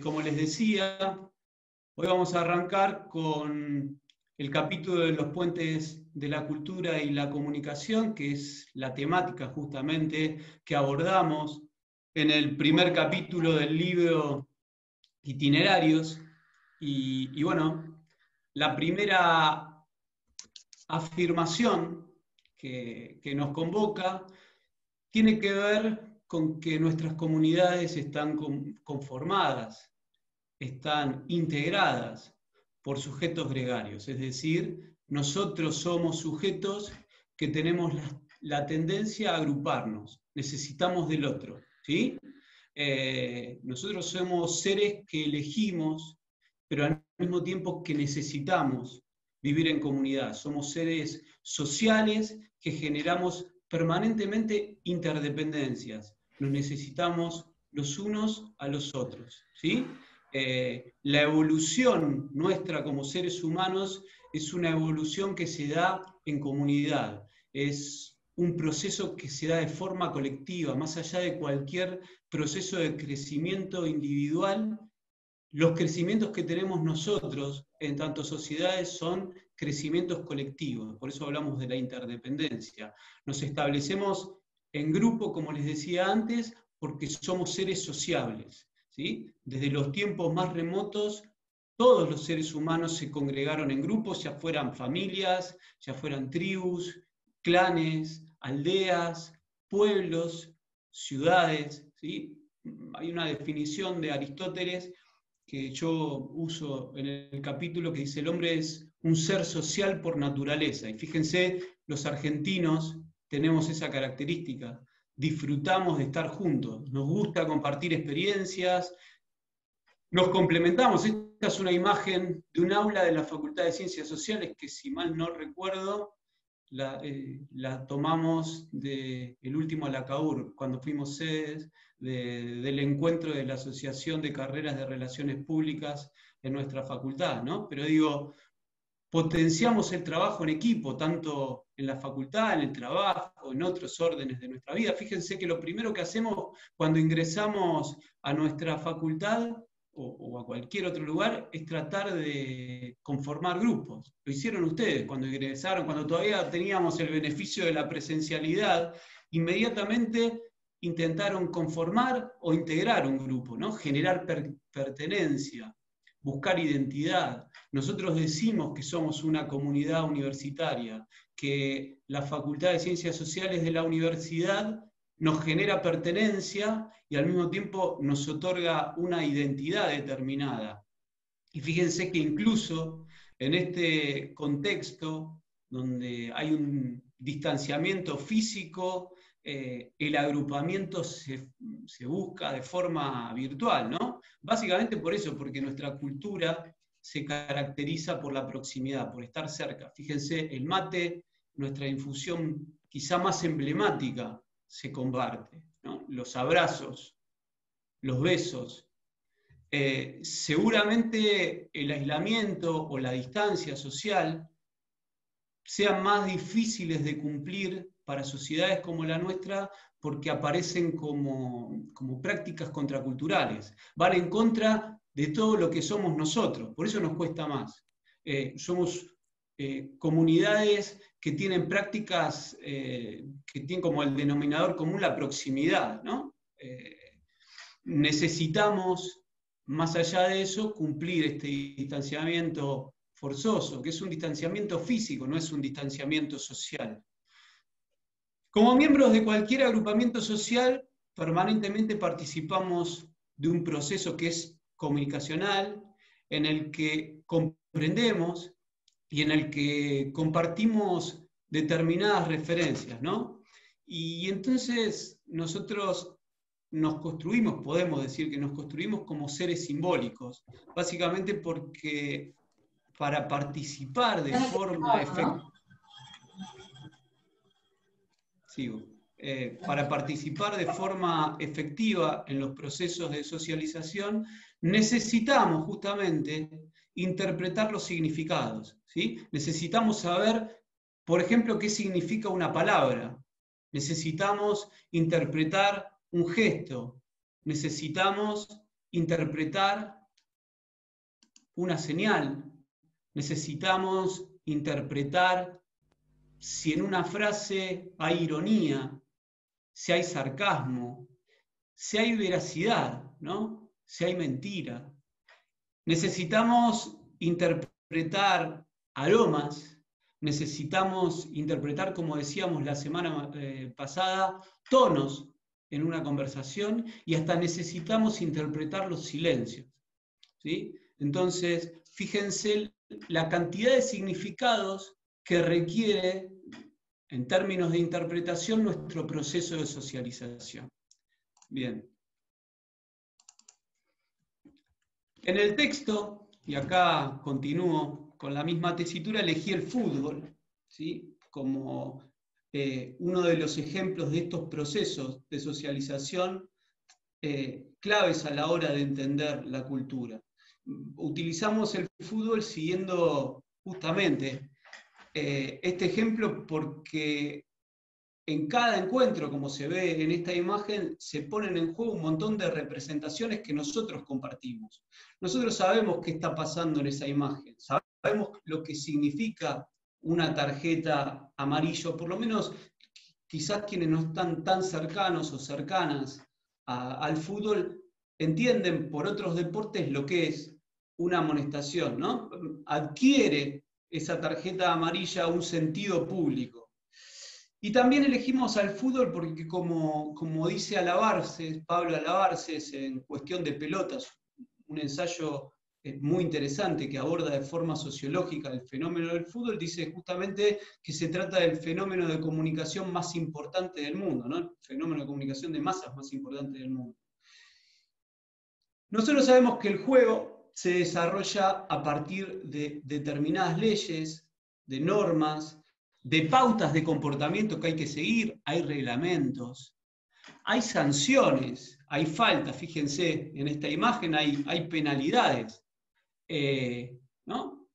como les decía, hoy vamos a arrancar con el capítulo de los puentes de la cultura y la comunicación, que es la temática justamente que abordamos en el primer capítulo del libro Itinerarios. Y bueno, la primera afirmación que nos convoca tiene que ver con que nuestras comunidades están conformadas, están integradas por sujetos gregarios, es decir, nosotros somos sujetos que tenemos la tendencia a agruparnos, necesitamos del otro, ¿sí? Nosotros somos seres que elegimos, pero al mismo tiempo que necesitamos vivir en comunidad, somos seres sociales que generamos permanentemente interdependencias, nos necesitamos los unos a los otros, ¿sí? La evolución nuestra como seres humanos es una evolución que se da en comunidad, es un proceso que se da de forma colectiva, más allá de cualquier proceso de crecimiento individual. Los crecimientos que tenemos nosotros en tanto sociedades son crecimientos colectivos, por eso hablamos de la interdependencia. Nos establecemos en grupo, como les decía antes, porque somos seres sociables, ¿sí? Desde los tiempos más remotos, todos los seres humanos se congregaron en grupos, ya fueran familias, ya fueran tribus, clanes, aldeas, pueblos, ciudades, ¿sí? Hay una definición de Aristóteles que yo uso en el capítulo que dice: el hombre es un ser social por naturaleza. Y fíjense, los argentinos tenemos esa característica, disfrutamos de estar juntos, nos gusta compartir experiencias, nos complementamos. Esta es una imagen de un aula de la Facultad de Ciencias Sociales que, si mal no recuerdo, la tomamos del último Alacaur, cuando fuimos sedes del encuentro de la Asociación de Carreras de Relaciones Públicas en nuestra facultad, ¿no? Pero digo, potenciamos el trabajo en equipo, tanto en la facultad, en el trabajo, en otros órdenes de nuestra vida. Fíjense que lo primero que hacemos cuando ingresamos a nuestra facultad o a cualquier otro lugar es tratar de conformar grupos. Lo hicieron ustedes cuando ingresaron, cuando todavía teníamos el beneficio de la presencialidad, inmediatamente intentaron conformar o integrar un grupo, ¿no? Generar pertenencia, buscar identidad. Nosotros decimos que somos una comunidad universitaria, que la Facultad de Ciencias Sociales de la universidad nos genera pertenencia y al mismo tiempo nos otorga una identidad determinada. Y fíjense que incluso en este contexto, donde hay un distanciamiento físico, el agrupamiento se busca de forma virtual, ¿no? Básicamente por eso, porque nuestra cultura se caracteriza por la proximidad, por estar cerca. Fíjense, el mate, nuestra infusión quizá más emblemática, se comparte, ¿no? Los abrazos, los besos. Seguramente el aislamiento o la distancia social sean más difíciles de cumplir para sociedades como la nuestra porque aparecen como prácticas contraculturales, van en contra de todo lo que somos nosotros, por eso nos cuesta más. Somos comunidades que tienen prácticas que tienen como el denominador común la proximidad, ¿no? Necesitamos, más allá de eso, cumplir este distanciamiento forzoso, que es un distanciamiento físico, no es un distanciamiento social. Como miembros de cualquier agrupamiento social, permanentemente participamos de un proceso que es comunicacional, en el que comprendemos y en el que compartimos determinadas referencias, ¿no? Y entonces nosotros nos construimos, podemos decir que nos construimos como seres simbólicos, básicamente porque para participar de forma efectiva, para participar de forma efectiva en los procesos de socialización, necesitamos justamente interpretar los significados, ¿sí? Necesitamos saber, por ejemplo, qué significa una palabra, necesitamos interpretar un gesto, necesitamos interpretar una señal, necesitamos interpretar si en una frase hay ironía, si hay sarcasmo, si hay veracidad, ¿no? Si hay mentira. Necesitamos interpretar aromas, necesitamos interpretar, como decíamos la semana pasada, tonos en una conversación y hasta necesitamos interpretar los silencios, ¿sí? Entonces, fíjense la cantidad de significados que requiere, en términos de interpretación, nuestro proceso de socialización. Bien. En el texto, y acá continúo con la misma tesitura, elegí el fútbol, ¿sí? Como uno de los ejemplos de estos procesos de socialización claves a la hora de entender la cultura. Utilizamos el fútbol siguiendo justamente este ejemplo porque en cada encuentro, como se ve en esta imagen, se ponen en juego un montón de representaciones que nosotros compartimos. Nosotros sabemos qué está pasando en esa imagen, sabemos lo que significa una tarjeta amarilla, por lo menos quizás quienes no están tan cercanos o cercanas al fútbol entienden por otros deportes lo que es una amonestación, ¿no? Adquiere esa tarjeta amarilla un sentido público. Y también elegimos al fútbol porque, como dice Pablo Alabarces, en Cuestión de Pelotas, un ensayo muy interesante que aborda de forma sociológica el fenómeno del fútbol, dice justamente que se trata del fenómeno de comunicación más importante del mundo, ¿no? El fenómeno de comunicación de masas más importante del mundo. Nosotros sabemos que el juego se desarrolla a partir de determinadas leyes, de normas, de pautas de comportamiento que hay que seguir, hay reglamentos, hay sanciones, hay faltas, fíjense, en esta imagen hay penalidades, ¿no?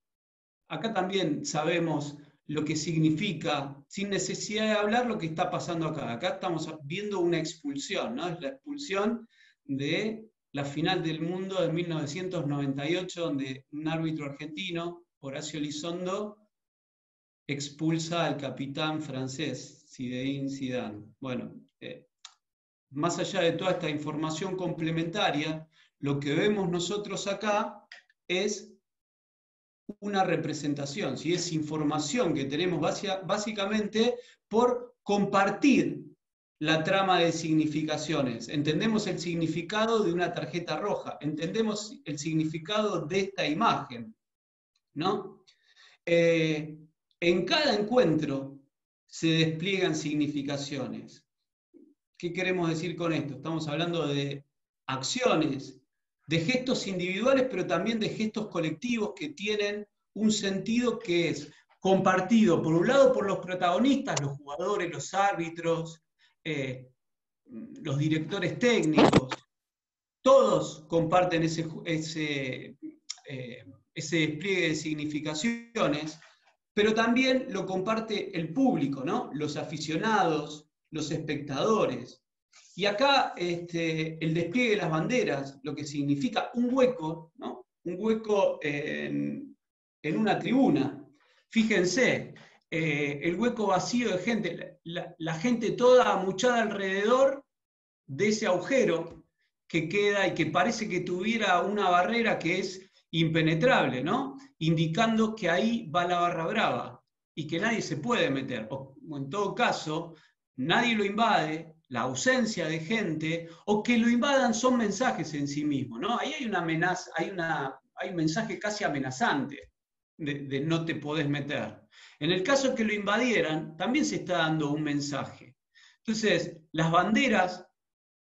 Acá también sabemos lo que significa, sin necesidad de hablar, lo que está pasando acá. Acá estamos viendo una expulsión, ¿no? Es la expulsión de la final del mundo de 1998, donde un árbitro argentino, Horacio Elizondo, expulsa al capitán francés, Zinedine Zidane. Bueno, más allá de toda esta información complementaria, lo que vemos nosotros acá es una representación, ¿sí? Es información que tenemos básicamente por compartir la trama de significaciones. Entendemos el significado de una tarjeta roja, entendemos el significado de esta imagen, ¿no? En cada encuentro se despliegan significaciones. ¿Qué queremos decir con esto? Estamos hablando de acciones, de gestos individuales, pero también de gestos colectivos que tienen un sentido que es compartido, por un lado, por los protagonistas, los jugadores, los árbitros, los directores técnicos. Todos comparten ese despliegue de significaciones, pero también lo comparte el público, ¿no? Los aficionados, los espectadores. Y acá el despliegue de las banderas, lo que significa un hueco, ¿no? Un hueco en una tribuna. Fíjense, el hueco vacío de gente, la gente toda amuchada alrededor de ese agujero que queda y que parece que tuviera una barrera que es impenetrable, ¿no? Indicando que ahí va la barra brava y que nadie se puede meter. O en todo caso, nadie lo invade, la ausencia de gente, o que lo invadan son mensajes en sí mismos, ¿no? Ahí hay una amenaza, hay un mensaje casi amenazante de no te podés meter. En el caso que lo invadieran, también se está dando un mensaje. Entonces, las banderas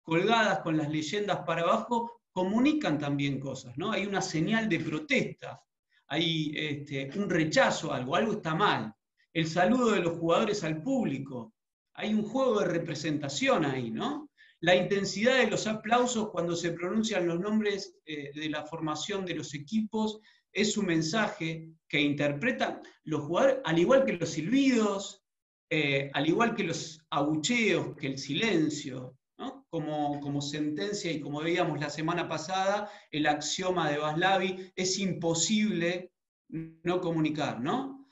colgadas con las leyendas para abajo comunican también cosas, ¿no? Hay una señal de protesta, hay un rechazo a algo está mal. El saludo de los jugadores al público, hay un juego de representación ahí, ¿no? La intensidad de los aplausos cuando se pronuncian los nombres de la formación de los equipos es un mensaje que interpretan los jugadores, al igual que los silbidos, al igual que los abucheos, que el silencio. ¿no? Como sentencia y como veíamos la semana pasada, el axioma de Vaslavi, es imposible no comunicar, ¿no?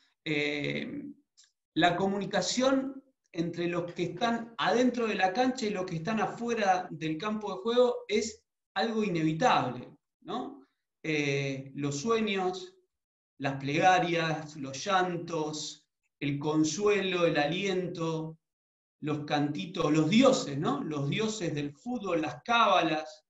La comunicación entre los que están adentro de la cancha y los que están afuera del campo de juego es algo inevitable, ¿no? Los sueños, las plegarias, los llantos, el consuelo, el aliento, los cantitos, los dioses, ¿no? Los dioses del fútbol, las cábalas,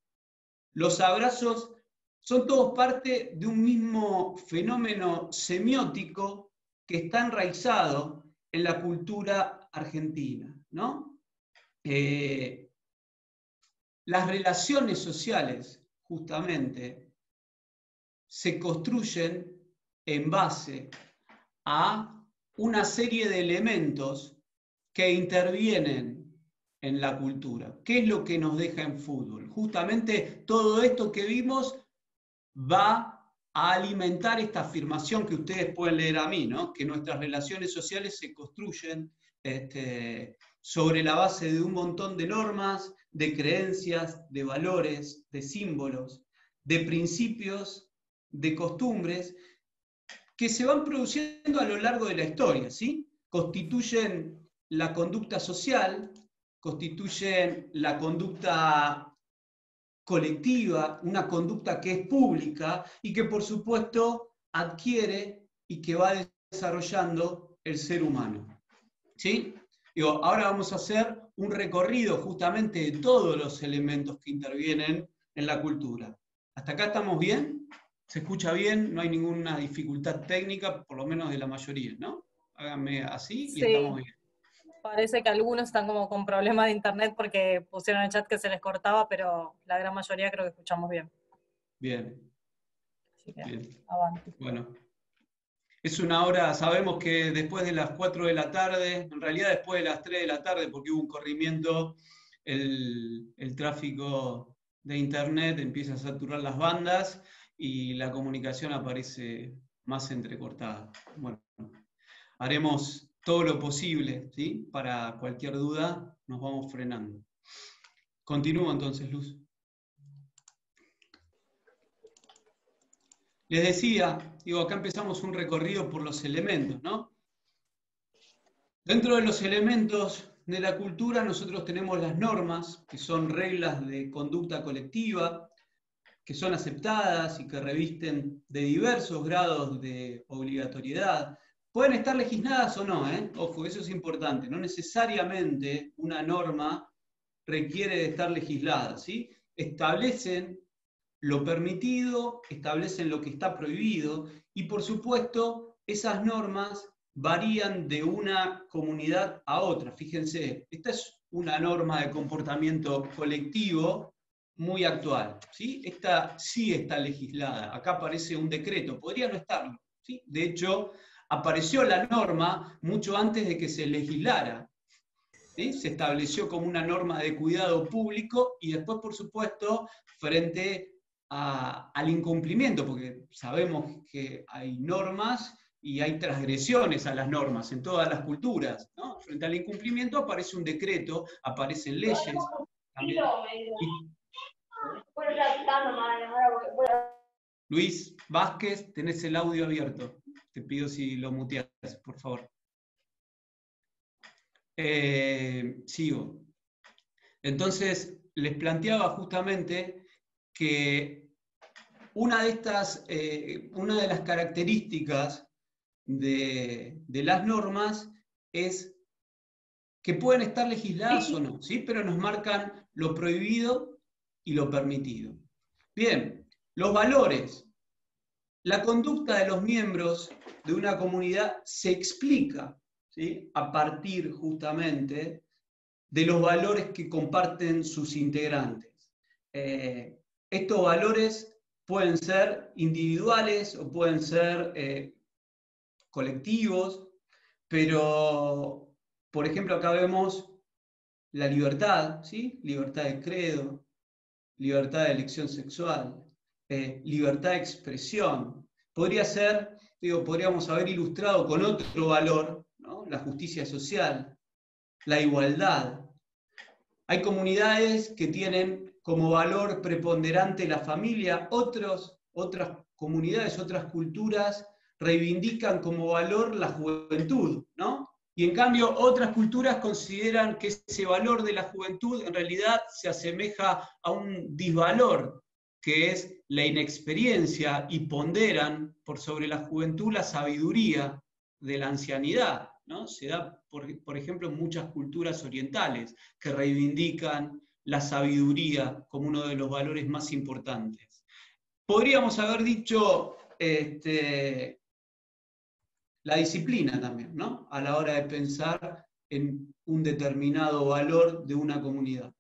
los abrazos, son todos parte de un mismo fenómeno semiótico que está enraizado en la cultura argentina, ¿no? Las relaciones sociales, justamente, se construyen en base a una serie de elementos que intervienen en la cultura. ¿Qué es lo que nos deja en fútbol? Justamente todo esto que vimos va a alimentar esta afirmación que ustedes pueden leer a mí, ¿no? Que nuestras relaciones sociales se construyen sobre la base de un montón de normas, de creencias, de valores, de símbolos, de principios, de costumbres, que se van produciendo a lo largo de la historia, ¿sí? Constituyen la conducta social, constituyen la conducta colectiva, una conducta que es pública y que por supuesto adquiere y que va desarrollando el ser humano. ¿Sí? Digo, ahora vamos a hacer un recorrido justamente de todos los elementos que intervienen en la cultura. ¿Hasta acá estamos bien? ¿Se escucha bien? No hay ninguna dificultad técnica, por lo menos de la mayoría, ¿no? Háganme así y estamos bien. Parece que algunos están como con problemas de internet porque pusieron en el chat que se les cortaba, pero la gran mayoría creo que escuchamos bien. Bien. Así que, bien. Avante. Bueno. Es una hora, sabemos que después de las 4 de la tarde, en realidad después de las 3 de la tarde, porque hubo un corrimiento, el tráfico de internet empieza a saturar las bandas y la comunicación aparece más entrecortada. Bueno, haremos todo lo posible, ¿sí? Para cualquier duda nos vamos frenando. Continúo entonces, Luz. Les decía, digo, acá empezamos un recorrido por los elementos, ¿no? Dentro de los elementos de la cultura nosotros tenemos las normas, que son reglas de conducta colectiva, que son aceptadas y que revisten de diversos grados de obligatoriedad. Pueden estar legisladas o no, ¿eh? Ojo, eso es importante. No necesariamente una norma requiere de estar legislada, ¿sí? Establecen lo permitido, establecen lo que está prohibido y por supuesto esas normas varían de una comunidad a otra. Fíjense, esta es una norma de comportamiento colectivo muy actual, ¿sí? Esta sí está legislada, acá aparece un decreto, podría no estarlo, ¿sí? De hecho, apareció la norma mucho antes de que se legislara, ¿sí? Se estableció como una norma de cuidado público y después, por supuesto, frente al incumplimiento, porque sabemos que hay normas y hay transgresiones a las normas en todas las culturas, ¿no? Frente al incumplimiento aparece un decreto, aparecen leyes. También. Luis Vázquez, tenés el audio abierto. Te pido si lo muteas, por favor. Sigo. Entonces, les planteaba justamente que una de las características de las normas es que pueden estar legisladas o no, ¿sí? Pero nos marcan lo prohibido y lo permitido. Bien, los valores. La conducta de los miembros de una comunidad se explica, ¿sí? A partir justamente de los valores que comparten sus integrantes. Estos valores pueden ser individuales o pueden ser colectivos, pero, por ejemplo, acá vemos la libertad, ¿sí? Libertad de credo, libertad de elección sexual, libertad de expresión. Podría ser, podríamos haber ilustrado con otro valor, ¿no? La justicia social, la igualdad. Hay comunidades que tienen como valor preponderante la familia, otras comunidades, otras culturas reivindican como valor la juventud, ¿no? Y en cambio otras culturas consideran que ese valor de la juventud en realidad se asemeja a un disvalor, que es la inexperiencia, y ponderan por sobre la juventud la sabiduría de la ancianidad, ¿no? Se da, por ejemplo, en muchas culturas orientales que reivindican la sabiduría como uno de los valores más importantes. Podríamos haber dicho la disciplina también, ¿no? A la hora de pensar en un determinado valor de una comunidad.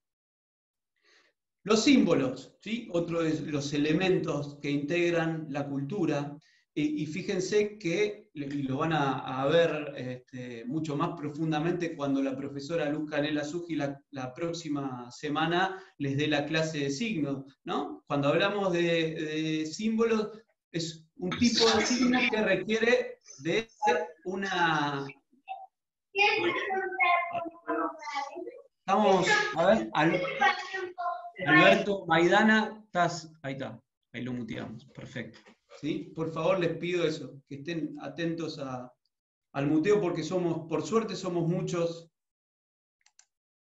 Los símbolos, ¿sí? Otro de los elementos que integran la cultura, y fíjense que, y lo van a ver mucho más profundamente cuando la profesora Luz Canela Suji la próxima semana les dé la clase de signos, ¿no? Cuando hablamos de símbolos, es un tipo de signo que requiere de una... Estamos, a ver, Alberto Maidana, estás, ahí está, ahí lo muteamos, perfecto. ¿Sí? Por favor les pido eso, que estén atentos al muteo porque por suerte somos muchos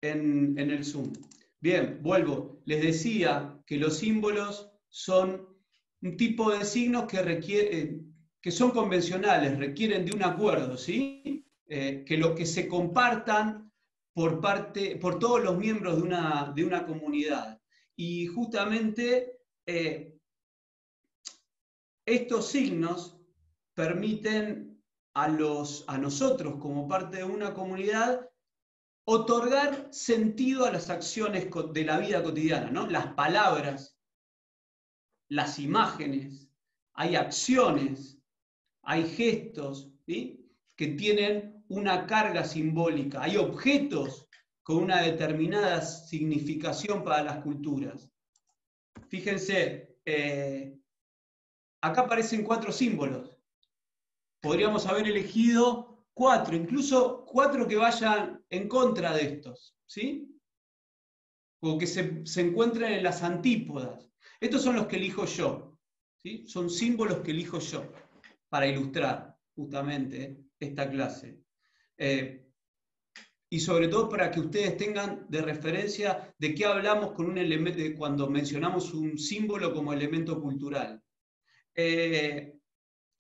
en el Zoom. Bien, vuelvo. Les decía que los símbolos son un tipo de signos que son convencionales, requieren de un acuerdo, ¿sí? Que se compartan por todos los miembros de una comunidad. Y justamente estos signos permiten a nosotros, como parte de una comunidad, otorgar sentido a las acciones de la vida cotidiana, ¿no? Las palabras, las imágenes, hay acciones, hay gestos, ¿sí? Que tienen una carga simbólica, hay objetos con una determinada significación para las culturas. Fíjense, acá aparecen 4 símbolos. Podríamos haber elegido 4, incluso 4 que vayan en contra de estos, ¿sí? O que se encuentren en las antípodas. Estos son los que elijo yo, ¿sí? Son símbolos que elijo yo para ilustrar justamente esta clase. Y sobre todo para que ustedes tengan de referencia de qué hablamos con un elemento, cuando mencionamos un símbolo como elemento cultural.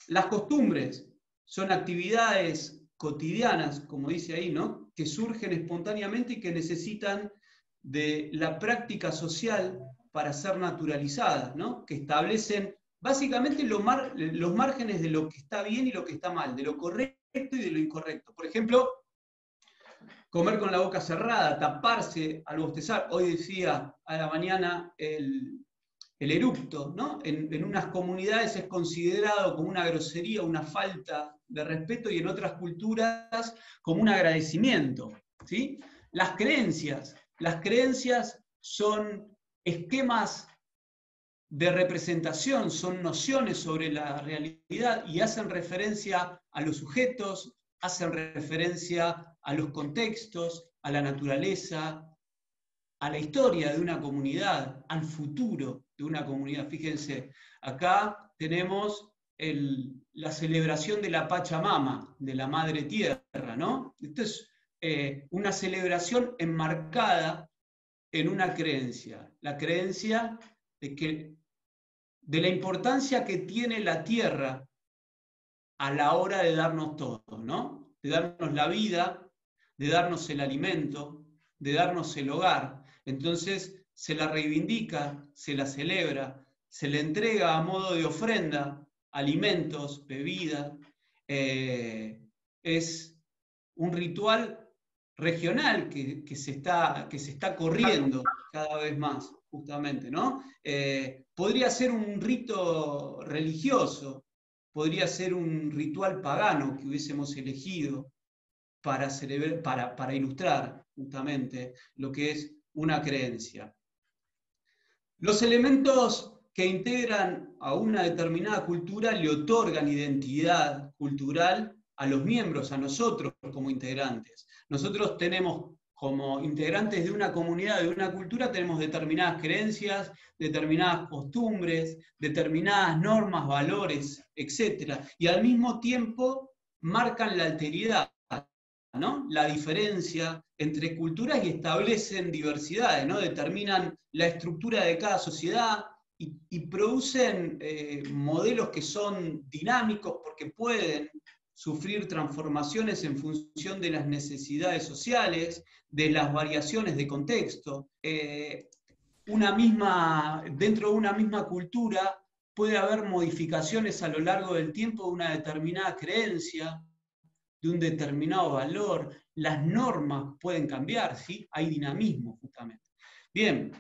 Las costumbres son actividades cotidianas, como dice ahí, ¿no? Que surgen espontáneamente y que necesitan de la práctica social para ser naturalizadas, ¿no? Que establecen básicamente los márgenes de lo que está bien y lo que está mal, de lo correcto y de lo incorrecto. Por ejemplo, comer con la boca cerrada, taparse al bostezar. Hoy decía a la mañana el eructo, ¿no? En unas comunidades es considerado como una grosería, una falta de respeto, y en otras culturas como un agradecimiento, ¿sí? Las creencias son esquemas de representación, son nociones sobre la realidad y hacen referencia a los sujetos, hacen referencia a los contextos, a la naturaleza, a la historia de una comunidad, al futuro de una comunidad. Fíjense, acá tenemos la celebración de la Pachamama, de la Madre Tierra, ¿no? Esto es una celebración enmarcada en una creencia, la creencia de la importancia que tiene la tierra a la hora de darnos todo, ¿no? De darnos la vida, de darnos el alimento, de darnos el hogar. Entonces se la reivindica, se la celebra, se le entrega a modo de ofrenda alimentos, bebida. Es un ritual regional que se está corriendo cada vez más, justamente, ¿no? Podría ser un rito religioso, podría ser un ritual pagano que hubiésemos elegido para ilustrar justamente lo que es una creencia. Los elementos que integran a una determinada cultura le otorgan identidad cultural a los miembros, a nosotros como integrantes. Nosotros tenemos como integrantes de una comunidad, de una cultura, tenemos determinadas creencias, determinadas costumbres, determinadas normas, valores, etc. Y al mismo tiempo marcan la alteridad, ¿no? La diferencia entre culturas y establecen diversidades, ¿no? Determinan la estructura de cada sociedad y producen modelos que son dinámicos porque pueden sufrir transformaciones en función de las necesidades sociales, de las variaciones de contexto. Dentro de una misma cultura puede haber modificaciones a lo largo del tiempo de una determinada creencia, de un determinado valor. Las normas pueden cambiar, ¿sí? Hay dinamismo, justamente. Bien,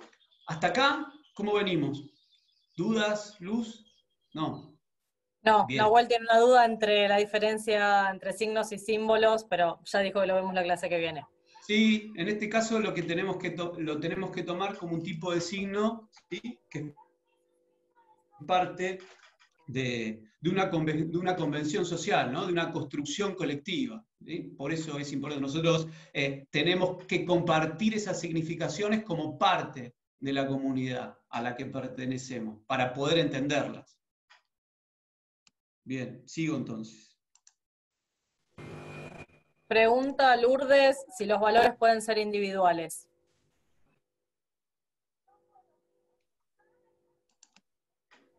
hasta acá, ¿cómo venimos? ¿Dudas, Luz? No. No, Bien. Nahuel tiene una duda entre la diferencia entre signos y símbolos, pero ya dijo que lo vemos la clase que viene. Sí, en este caso lo tenemos que tomar como un tipo de signo, ¿sí? Que es parte de una convención social, ¿no? De una construcción colectiva. ¿Sí? Por eso es importante. Nosotros tenemos que compartir esas significaciones como parte de la comunidad a la que pertenecemos, para poder entenderlas. Bien, sigo entonces. Pregunta Lourdes si los valores pueden ser individuales.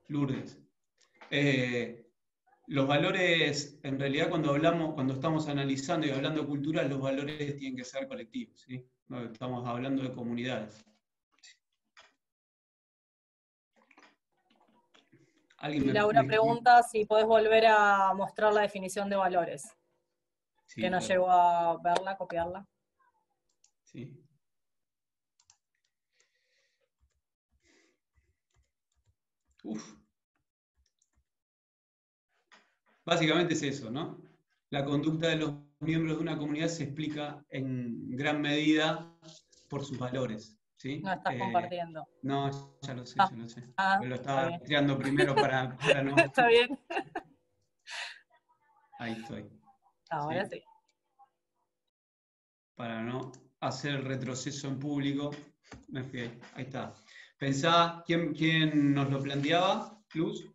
Lourdes. Los valores, en realidad, cuando estamos analizando y hablando de cultura, los valores tienen que ser colectivos, ¿sí? No, estamos hablando de comunidades. Y Laura pregunta si podés volver a mostrar la definición de valores. Sí, que no claro. Llegó a verla, copiarla. Sí. Uf. Básicamente es eso, ¿no? La conducta de los miembros de una comunidad se explica en gran medida por sus valores, ¿sí? No estás compartiendo. No, ya lo sé, ya lo sé. Pero lo estaba creando primero para no... Está bien. Ahí estoy. Ahora sí. Para no hacer el retroceso en público, me fui ahí. Ahí está. Pensá, ¿quién nos lo planteaba, Luz?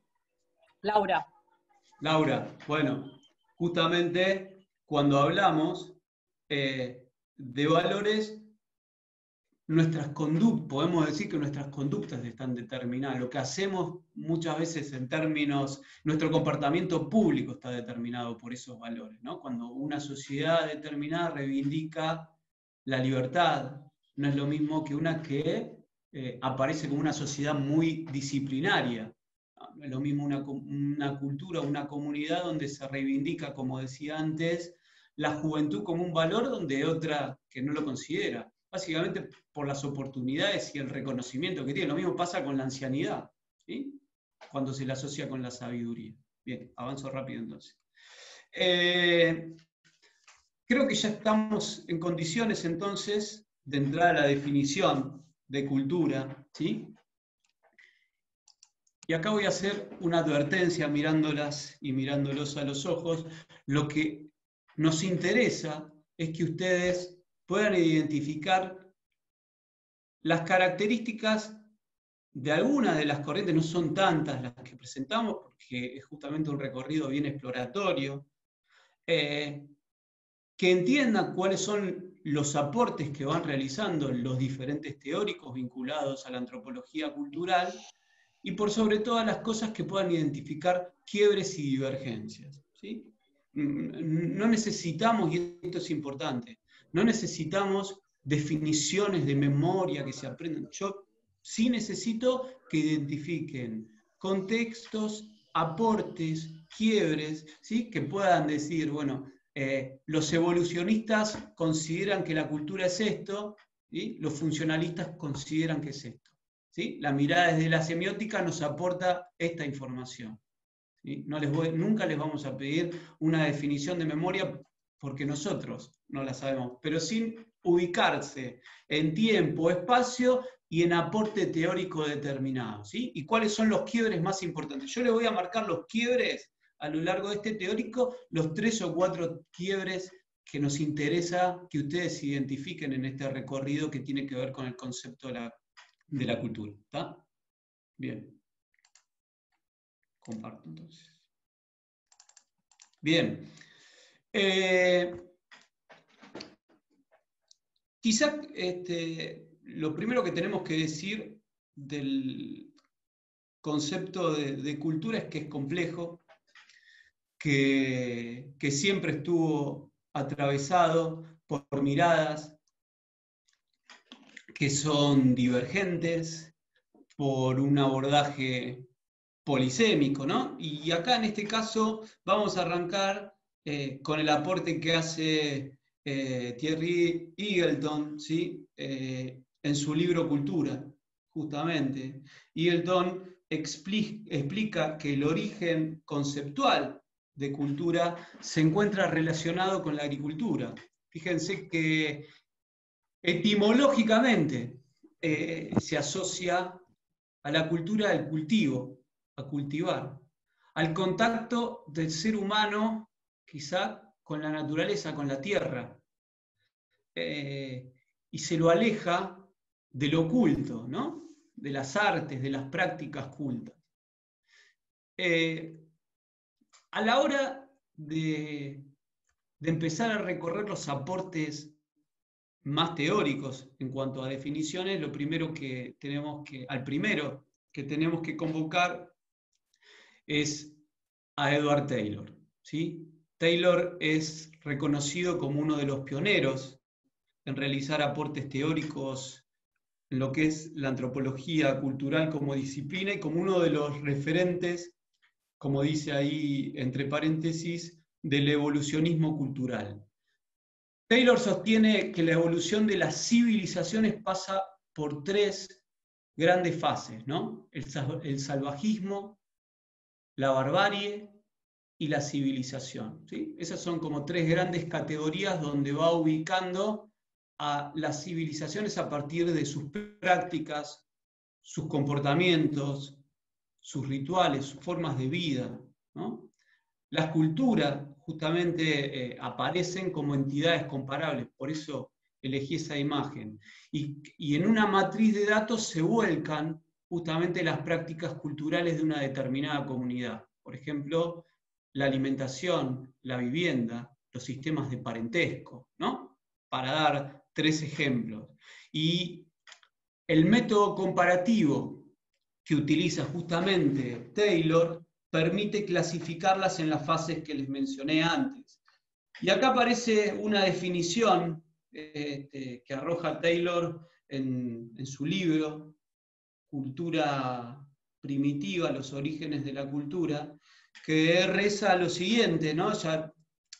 Laura. Laura, bueno, justamente cuando hablamos de valores, podemos decir que nuestras conductas están determinadas. Lo que hacemos muchas veces en términos, nuestro comportamiento público está determinado por esos valores, ¿no? Cuando una sociedad determinada reivindica la libertad, no es lo mismo que una que aparece como una sociedad muy disciplinaria. No es lo mismo una cultura, una comunidad donde se reivindica, como decía antes, la juventud como un valor, donde otra que no lo considera. Básicamente por las oportunidades y el reconocimiento que tiene. Lo mismo pasa con la ancianidad, ¿sí? Cuando se la asocia con la sabiduría. Bien, avanzo rápido entonces. Creo que ya estamos en condiciones entonces de entrar a la definición de cultura, ¿sí? Y acá voy a hacer una advertencia mirándolas y mirándolos a los ojos. Lo que nos interesa es que ustedes puedan identificar las características de algunas de las corrientes. No son tantas las que presentamos, porque es justamente un recorrido bien exploratorio, que entiendan cuáles son los aportes que van realizando los diferentes teóricos vinculados a la antropología cultural, y por sobre todas las cosas que puedan identificar quiebres y divergencias, ¿sí? No necesitamos, y esto es importante, no necesitamos definiciones de memoria que se aprendan. Yo sí necesito que identifiquen contextos, aportes, quiebres, ¿sí? Que puedan decir, bueno, los evolucionistas consideran que la cultura es esto, ¿sí? Los funcionalistas consideran que es esto. ¿Sí? La mirada desde la semiótica nos aporta esta información. ¿Sí? Nunca les vamos a pedir una definición de memoria porque nosotros no la sabemos, pero sin ubicarse en tiempo, espacio y en aporte teórico determinado. ¿Sí? ¿Y cuáles son los quiebres más importantes? Yo les voy a marcar los quiebres a lo largo de este teórico, los 3 o 4 quiebres que nos interesa que ustedes se identifiquen en este recorrido que tiene que ver con el concepto de la cultura. ¿Está? Bien. Comparto entonces. Bien. Quizá lo primero que tenemos que decir del concepto de cultura es que es complejo, que siempre estuvo atravesado por miradas que son divergentes, por un abordaje polisémico, ¿no? Y acá en este caso vamos a arrancar con el aporte que hace Thierry Eagleton, ¿sí? En su libro Cultura, justamente. Eagleton explica que el origen conceptual de cultura se encuentra relacionado con la agricultura. Fíjense que etimológicamente se asocia a la cultura del cultivo, a cultivar, al contacto del ser humano quizá con la naturaleza, con la tierra, y se lo aleja de lo oculto, ¿no? De las artes, de las prácticas cultas. A la hora de empezar a recorrer los aportes más teóricos en cuanto a definiciones, al primero que tenemos que convocar es a Edward Taylor, ¿sí? Taylor es reconocido como uno de los pioneros en realizar aportes teóricos en lo que es la antropología cultural como disciplina y como uno de los referentes, como dice ahí entre paréntesis, del evolucionismo cultural. Taylor sostiene que la evolución de las civilizaciones pasa por tres grandes fases, ¿no? El salvajismo, la barbarie y la civilización, ¿sí? Esas son como tres grandes categorías donde va ubicando a las civilizaciones a partir de sus prácticas, sus comportamientos, sus rituales, sus formas de vida, ¿no? Las culturas justamente aparecen como entidades comparables, por eso elegí esa imagen. Y en una matriz de datos se vuelcan justamente las prácticas culturales de una determinada comunidad. Por ejemplo, la alimentación, la vivienda, los sistemas de parentesco, ¿no? Para dar tres ejemplos. Y el método comparativo que utiliza justamente Taylor permite clasificarlas en las fases que les mencioné antes. Y acá aparece una definición que arroja Taylor en su libro, Cultura Primitiva, los orígenes de la cultura, que reza lo siguiente, ¿no? Ya,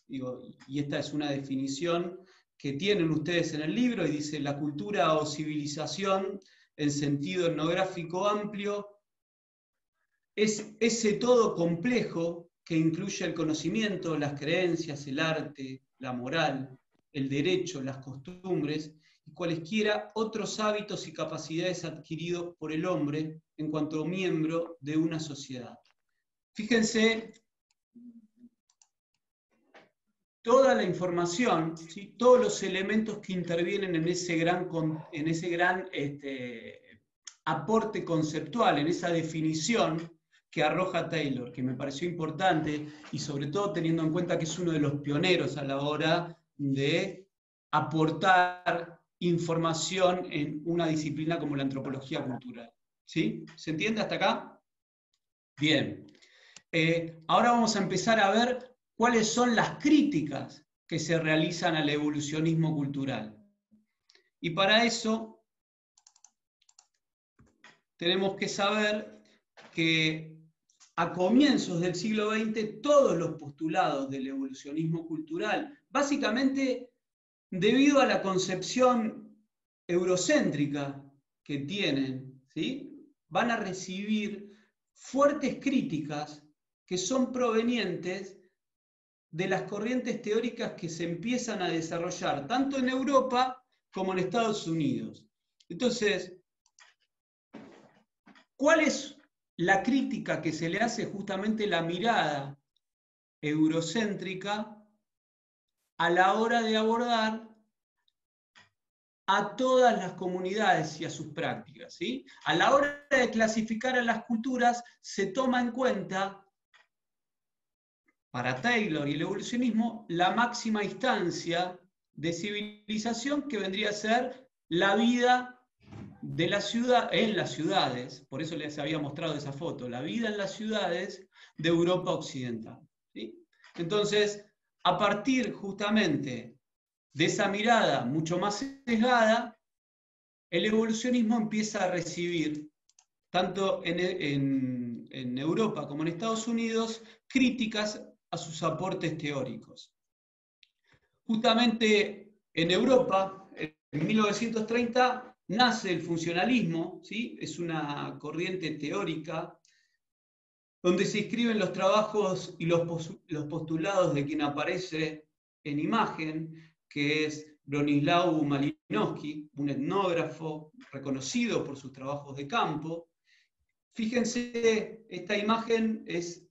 digo, y esta es una definición que tienen ustedes en el libro, y dice: la cultura o civilización en sentido etnográfico amplio es ese todo complejo que incluye el conocimiento, las creencias, el arte, la moral, el derecho, las costumbres y cualesquiera otros hábitos y capacidades adquiridos por el hombre en cuanto miembro de una sociedad. Fíjense, toda la información, ¿sí? Todos los elementos que intervienen en ese gran aporte conceptual, en esa definición que arroja Taylor, que me pareció importante, y sobre todo teniendo en cuenta que es uno de los pioneros a la hora de aportar información en una disciplina como la antropología cultural. ¿Sí? ¿Se entiende hasta acá? Bien. Ahora vamos a empezar a ver cuáles son las críticas que se realizan al evolucionismo cultural. Y para eso tenemos que saber que a comienzos del siglo XX todos los postulados del evolucionismo cultural, básicamente debido a la concepción eurocéntrica que tienen, ¿sí? Van a recibir fuertes críticas que son provenientes de las corrientes teóricas que se empiezan a desarrollar tanto en Europa como en Estados Unidos. Entonces, ¿cuál es la crítica que se le hace? Justamente la mirada eurocéntrica a la hora de abordar a todas las comunidades y a sus prácticas, ¿sí? A la hora de clasificar a las culturas se toma en cuenta, para Taylor y el evolucionismo, la máxima instancia de civilización que vendría a ser la vida de la ciudad, en las ciudades, por eso les había mostrado esa foto, la vida en las ciudades de Europa Occidental, ¿sí? Entonces, a partir justamente de esa mirada mucho más sesgada, el evolucionismo empieza a recibir, tanto en Europa como en Estados Unidos, críticas a sus aportes teóricos. Justamente en Europa, en 1930, nace el funcionalismo, ¿sí? Es una corriente teórica donde se inscriben los trabajos y los postulados de quien aparece en imagen, que es Bronislaw Malinowski, un etnógrafo reconocido por sus trabajos de campo. Fíjense, esta imagen es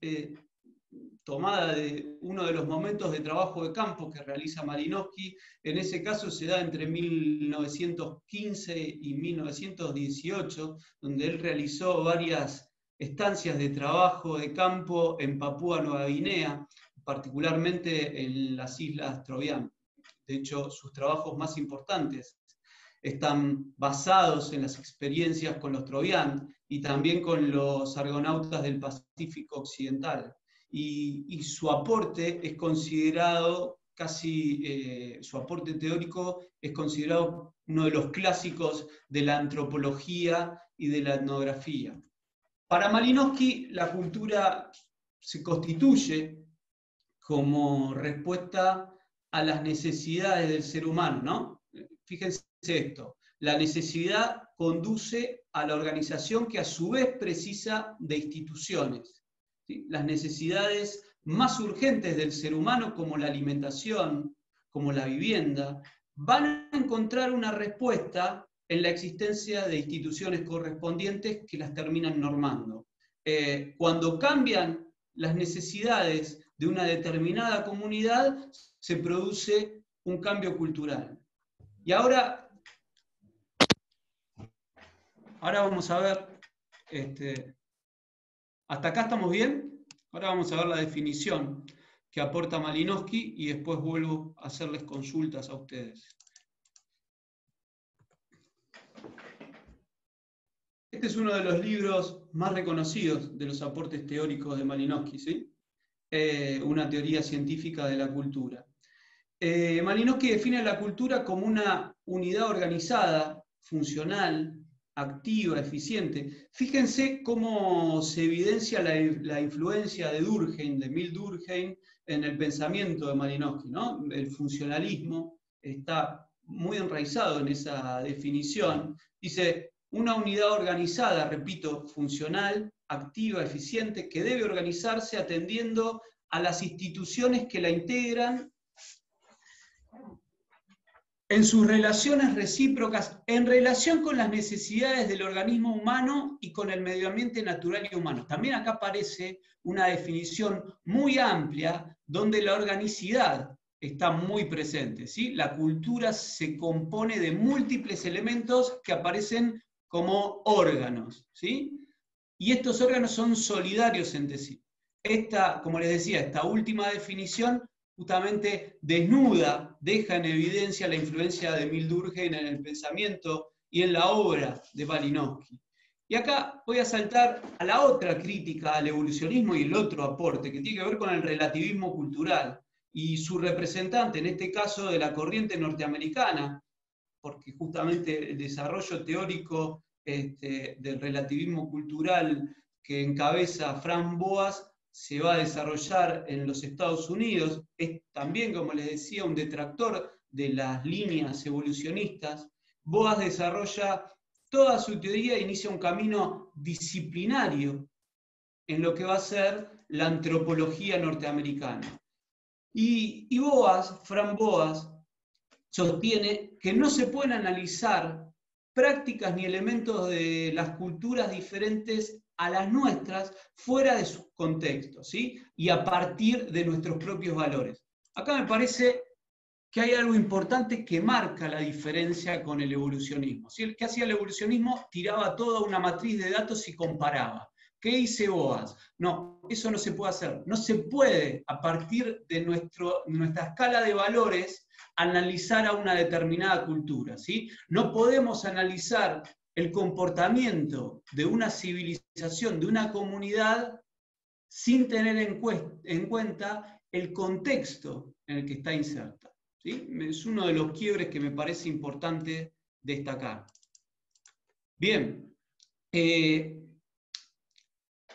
tomada de uno de los momentos de trabajo de campo que realiza Malinowski. En ese caso se da entre 1915 y 1918, donde él realizó varias estancias de trabajo de campo en Papúa Nueva Guinea, particularmente en las islas Trovián. De hecho, sus trabajos más importantes están basados en las experiencias con los Trovián y también con los argonautas del Pacífico Occidental. Y su aporte es considerado su aporte teórico es considerado uno de los clásicos de la antropología y de la etnografía. Para Malinowski, la cultura se constituye como respuesta a las necesidades del ser humano, ¿no? Fíjense esto, la necesidad conduce a la organización que a su vez precisa de instituciones. ¿Sí? Las necesidades más urgentes del ser humano, como la alimentación, como la vivienda, van a encontrar una respuesta en la existencia de instituciones correspondientes que las terminan normando. Cuando cambian las necesidades de una determinada comunidad, se produce un cambio cultural. Y ahora vamos a ver, ¿hasta acá estamos bien? Ahora vamos a ver la definición que aporta Malinowski y después vuelvo a hacerles consultas a ustedes. Este es uno de los libros más reconocidos de los aportes teóricos de Malinowski, ¿sí? Una teoría científica de la cultura. Malinowski define la cultura como una unidad organizada, funcional, activa, eficiente. Fíjense cómo se evidencia la influencia de Durkheim, de Emile Durkheim, en el pensamiento de Malinowski, ¿no? El funcionalismo está muy enraizado en esa definición. Dice, una unidad organizada, repito, funcional, activa, eficiente, que debe organizarse atendiendo a las instituciones que la integran en sus relaciones recíprocas, en relación con las necesidades del organismo humano y con el medio ambiente natural y humano. También acá aparece una definición muy amplia donde la organicidad está muy presente, ¿sí? La cultura se compone de múltiples elementos que aparecen como órganos, ¿sí? Y estos órganos son solidarios entre sí. Como les decía, esta última definición justamente desnuda, deja en evidencia la influencia de Emile Durkheim en el pensamiento y en la obra de Malinowski. Y acá voy a saltar a la otra crítica al evolucionismo y el otro aporte, que tiene que ver con el relativismo cultural y su representante, en este caso de la corriente norteamericana, porque justamente el desarrollo teórico del relativismo cultural que encabeza Frank Boas se va a desarrollar en los Estados Unidos. Es también, como les decía, un detractor de las líneas evolucionistas. Boas desarrolla toda su teoría e inicia un camino disciplinario en lo que va a ser la antropología norteamericana. Y Frank Boas, sostiene que no se pueden analizar prácticas ni elementos de las culturas diferentes a las nuestras fuera de sus contextos, ¿sí? Y a partir de nuestros propios valores. Acá me parece que hay algo importante que marca la diferencia con el evolucionismo. ¿Sí? ¿Qué hacía el evolucionismo? Tiraba toda una matriz de datos y comparaba. ¿Qué dice Boas? No, eso no se puede hacer. No se puede, a partir de nuestra escala de valores, analizar a una determinada cultura. ¿Sí? No podemos analizar el comportamiento de una civilización, de una comunidad, sin tener en cuenta el contexto en el que está inserta. ¿Sí? Es uno de los quiebres que me parece importante destacar. Bien.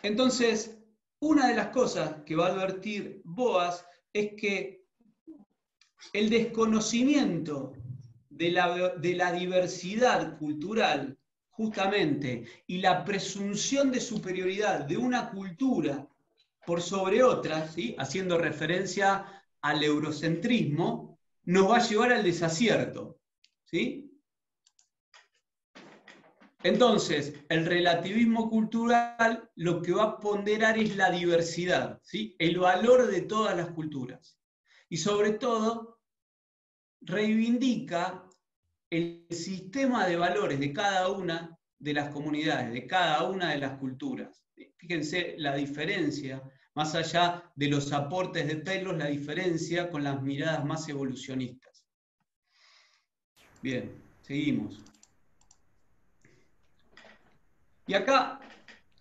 Entonces, una de las cosas que va a advertir Boas es que el desconocimiento de la diversidad cultural, justamente, y la presunción de superioridad de una cultura por sobre otras, ¿sí? Haciendo referencia al eurocentrismo, nos va a llevar al desacierto. ¿Sí? Entonces, el relativismo cultural lo que va a ponderar es la diversidad, ¿sí? El valor de todas las culturas. Y sobre todo, reivindica el sistema de valores de cada una de las comunidades, de cada una de las culturas. Fíjense la diferencia, más allá de los aportes de Taylor, la diferencia con las miradas más evolucionistas. Bien, seguimos. Y acá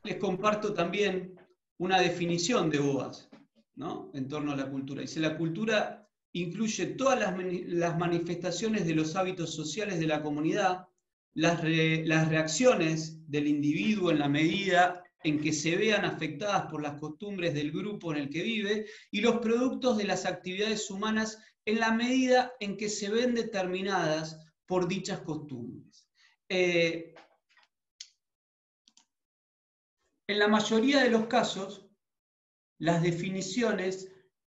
les comparto también una definición de Boas, ¿no? En torno a la cultura. Dice, la cultura incluye todas las manifestaciones de los hábitos sociales de la comunidad, las reacciones del individuo en la medida en que se vean afectadas por las costumbres del grupo en el que vive, y los productos de las actividades humanas en la medida en que se ven determinadas por dichas costumbres. En la mayoría de los casos, las definiciones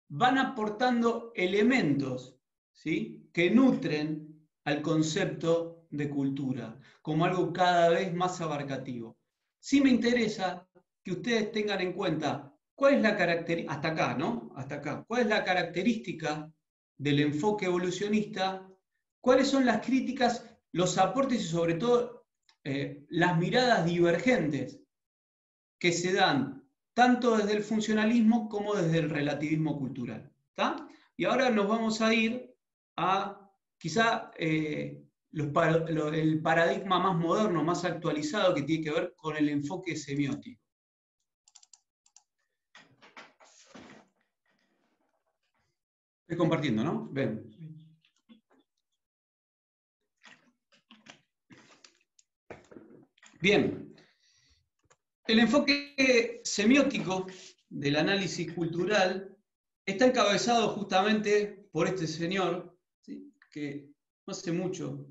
van aportando elementos, ¿sí? Que nutren al concepto de cultura, como algo cada vez más abarcativo. Sí me interesa que ustedes tengan en cuenta cuál es la característica, hasta acá, ¿no? Hasta acá. ¿Cuál es la característica del enfoque evolucionista? ¿Cuáles son las críticas, los aportes y sobre todo las miradas divergentes que se dan tanto desde el funcionalismo como desde el relativismo cultural? ¿Está? Y ahora nos vamos a ir a quizá el paradigma más moderno, más actualizado, que tiene que ver con el enfoque semiótico. Estoy compartiendo, ¿no? Ven. Bien. El enfoque semiótico del análisis cultural está encabezado justamente por este señor, ¿sí? Que no hace mucho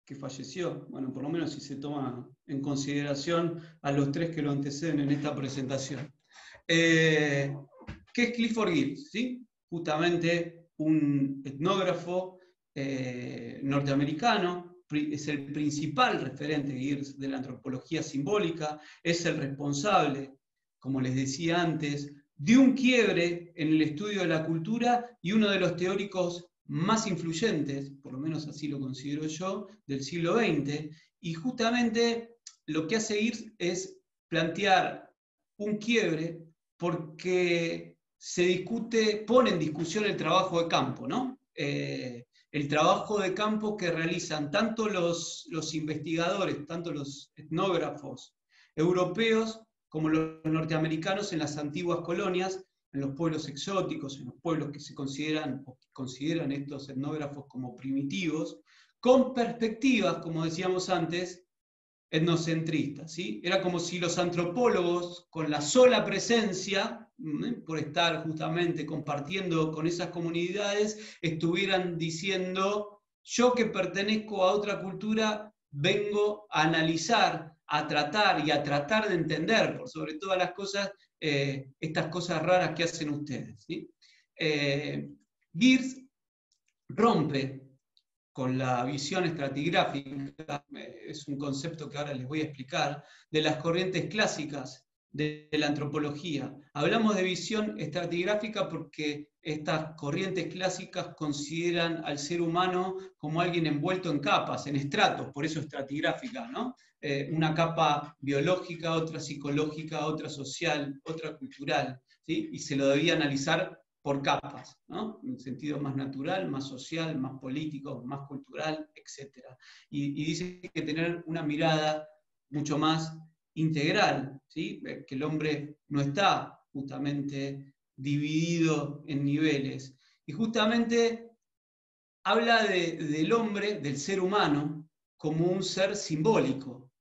que falleció, bueno, por lo menos si se toma en consideración a los tres que lo anteceden en esta presentación, que es Clifford Geertz, ¿sí? Justamente un etnógrafo norteamericano. Es el principal referente de la antropología simbólica, es el responsable, como les decía antes, de un quiebre en el estudio de la cultura y uno de los teóricos más influyentes, por lo menos así lo considero yo, del siglo XX, y justamente lo que hace Geertz es plantear un quiebre porque se discute, pone en discusión el trabajo de campo, ¿no? El trabajo de campo que realizan tanto los investigadores, tanto los etnógrafos europeos como los norteamericanos en las antiguas colonias, en los pueblos exóticos, en los pueblos que se consideran estos etnógrafos como primitivos, con perspectivas, como decíamos antes, etnocentristas, ¿sí? Era como si los antropólogos, con la sola presencia, por estar justamente compartiendo con esas comunidades, estuvieran diciendo, yo que pertenezco a otra cultura, vengo a analizar, a tratar y a tratar de entender, por sobre todas las cosas, estas cosas raras que hacen ustedes, ¿sí? Geertz rompe con la visión estratigráfica, es un concepto que ahora les voy a explicar, de las corrientes clásicas de la antropología. Hablamos de visión estratigráfica porque estas corrientes clásicas consideran al ser humano como alguien envuelto en capas, en estratos, por eso estratigráfica, ¿no? Una capa biológica, otra psicológica, otra social, otra cultural, ¿sí? Y se lo debía analizar por capas, ¿no? En un sentido más natural, más social, más político, más cultural, etc. Y dice que tener una mirada mucho más integral, ¿sí? Que el hombre no está justamente dividido en niveles. Y justamente habla del hombre, del ser humano, como un ser simbólico.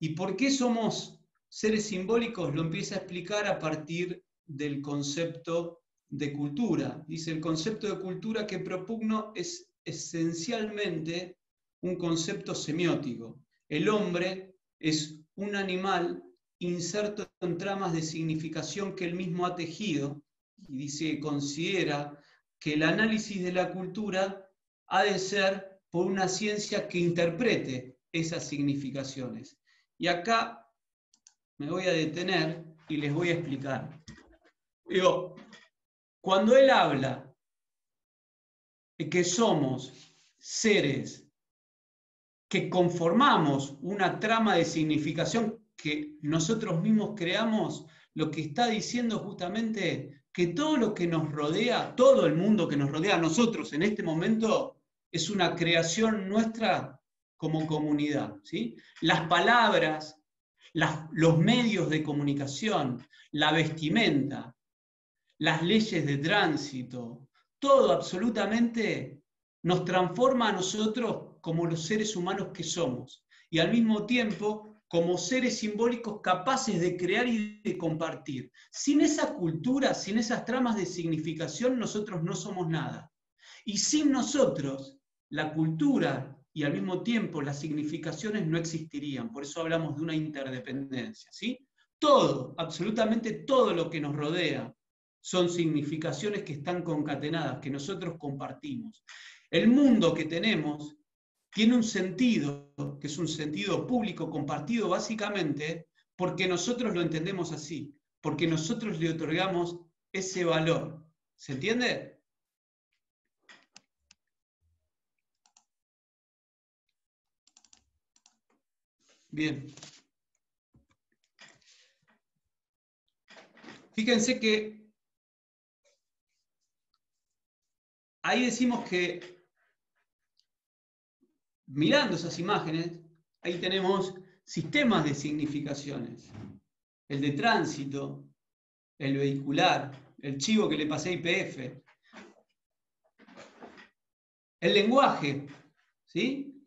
¿Y por qué somos seres simbólicos? Lo empieza a explicar a partir del concepto de cultura. Dice, el concepto de cultura que propugno es esencialmente un concepto semiótico. El hombre es un animal inserto en tramas de significación que él mismo ha tejido, y dice, considera que el análisis de la cultura ha de ser por una ciencia que interprete esas significaciones. Y acá me voy a detener y les voy a explicar. Digo, cuando él habla de que somos seres que conformamos una trama de significación que nosotros mismos creamos, lo que está diciendo justamente que todo lo que nos rodea, todo el mundo que nos rodea a nosotros en este momento, es una creación nuestra como comunidad, ¿sí? Las palabras, los medios de comunicación, la vestimenta, las leyes de tránsito, todo absolutamente nos transforma a nosotros como los seres humanos que somos, y al mismo tiempo como seres simbólicos capaces de crear y de compartir. Sin esa cultura, sin esas tramas de significación, nosotros no somos nada. Y sin nosotros, la cultura y al mismo tiempo las significaciones no existirían. Por eso hablamos de una interdependencia, ¿sí? Todo, absolutamente todo lo que nos rodea son significaciones que están concatenadas, que nosotros compartimos. El mundo que tenemos tiene un sentido, que es un sentido público compartido básicamente porque nosotros lo entendemos así, porque nosotros le otorgamos ese valor. ¿Se entiende? Bien. Fíjense que ahí decimos que, mirando esas imágenes, ahí tenemos sistemas de significaciones. El de tránsito, el vehicular, el chivo que le pasé a YPF, el lenguaje, ¿sí?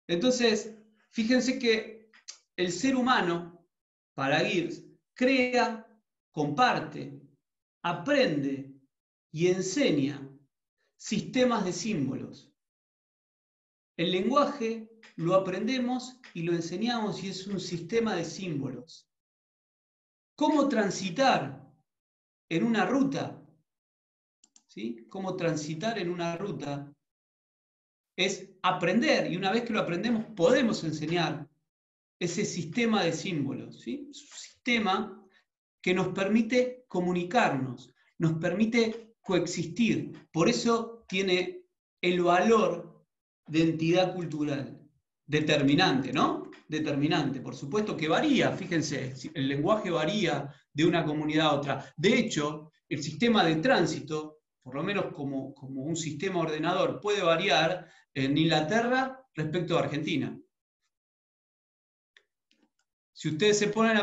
Entonces, fíjense que el ser humano, para Girs, crea, comparte, aprende y enseña sistemas de símbolos. El lenguaje lo aprendemos y lo enseñamos y es un sistema de símbolos. ¿Cómo transitar en una ruta? ¿Sí? ¿Cómo transitar en una ruta? Es aprender, y una vez que lo aprendemos podemos enseñar ese sistema de símbolos, ¿sí? Es un sistema que nos permite comunicarnos, nos permite coexistir. Por eso tiene el valor de entidad cultural. Determinante, ¿no? Determinante. Por supuesto que varía, fíjense, el lenguaje varía de una comunidad a otra. De hecho, el sistema de tránsito, por lo menos como un sistema ordenador, puede variar en Inglaterra respecto a Argentina. Si ustedes se ponen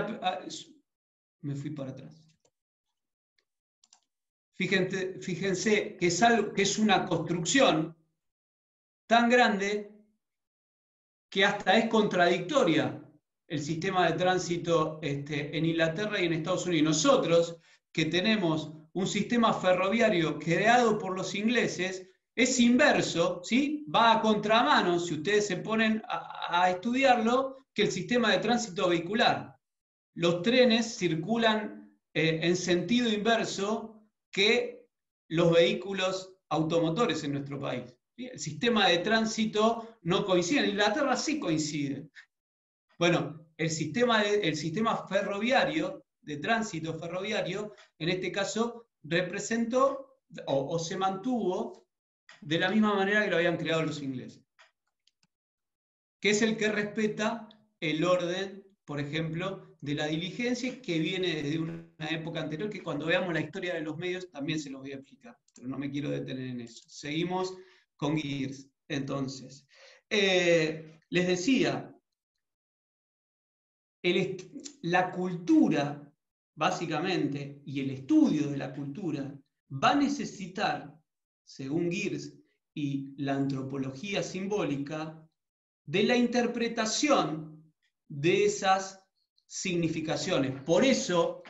me fui para atrás. Fíjense que es algo que es una construcción tan grande que hasta es contradictoria el sistema de tránsito en Inglaterra y en Estados Unidos. Nosotros, que tenemos un sistema ferroviario creado por los ingleses, es inverso, ¿sí? Va a contramano, si ustedes se ponen a estudiarlo, que el sistema de tránsito vehicular. Los trenes circulan en sentido inverso que los vehículos automotores en nuestro país. ¿Sí? El sistema de tránsito no coincide. En Inglaterra sí coincide. Bueno, el sistema ferroviario, de tránsito ferroviario, en este caso, representó o se mantuvo de la misma manera que lo habían creado los ingleses, que es el que respeta el orden, por ejemplo, de la diligencia, que viene desde una época anterior, que cuando veamos la historia de los medios también se los voy a explicar, pero no me quiero detener en eso. Seguimos con Gears. Entonces, les decía, la cultura, básicamente, y el estudio de la cultura, va a necesitar, según Gears y la antropología simbólica, de la interpretación de esas significaciones. Por eso,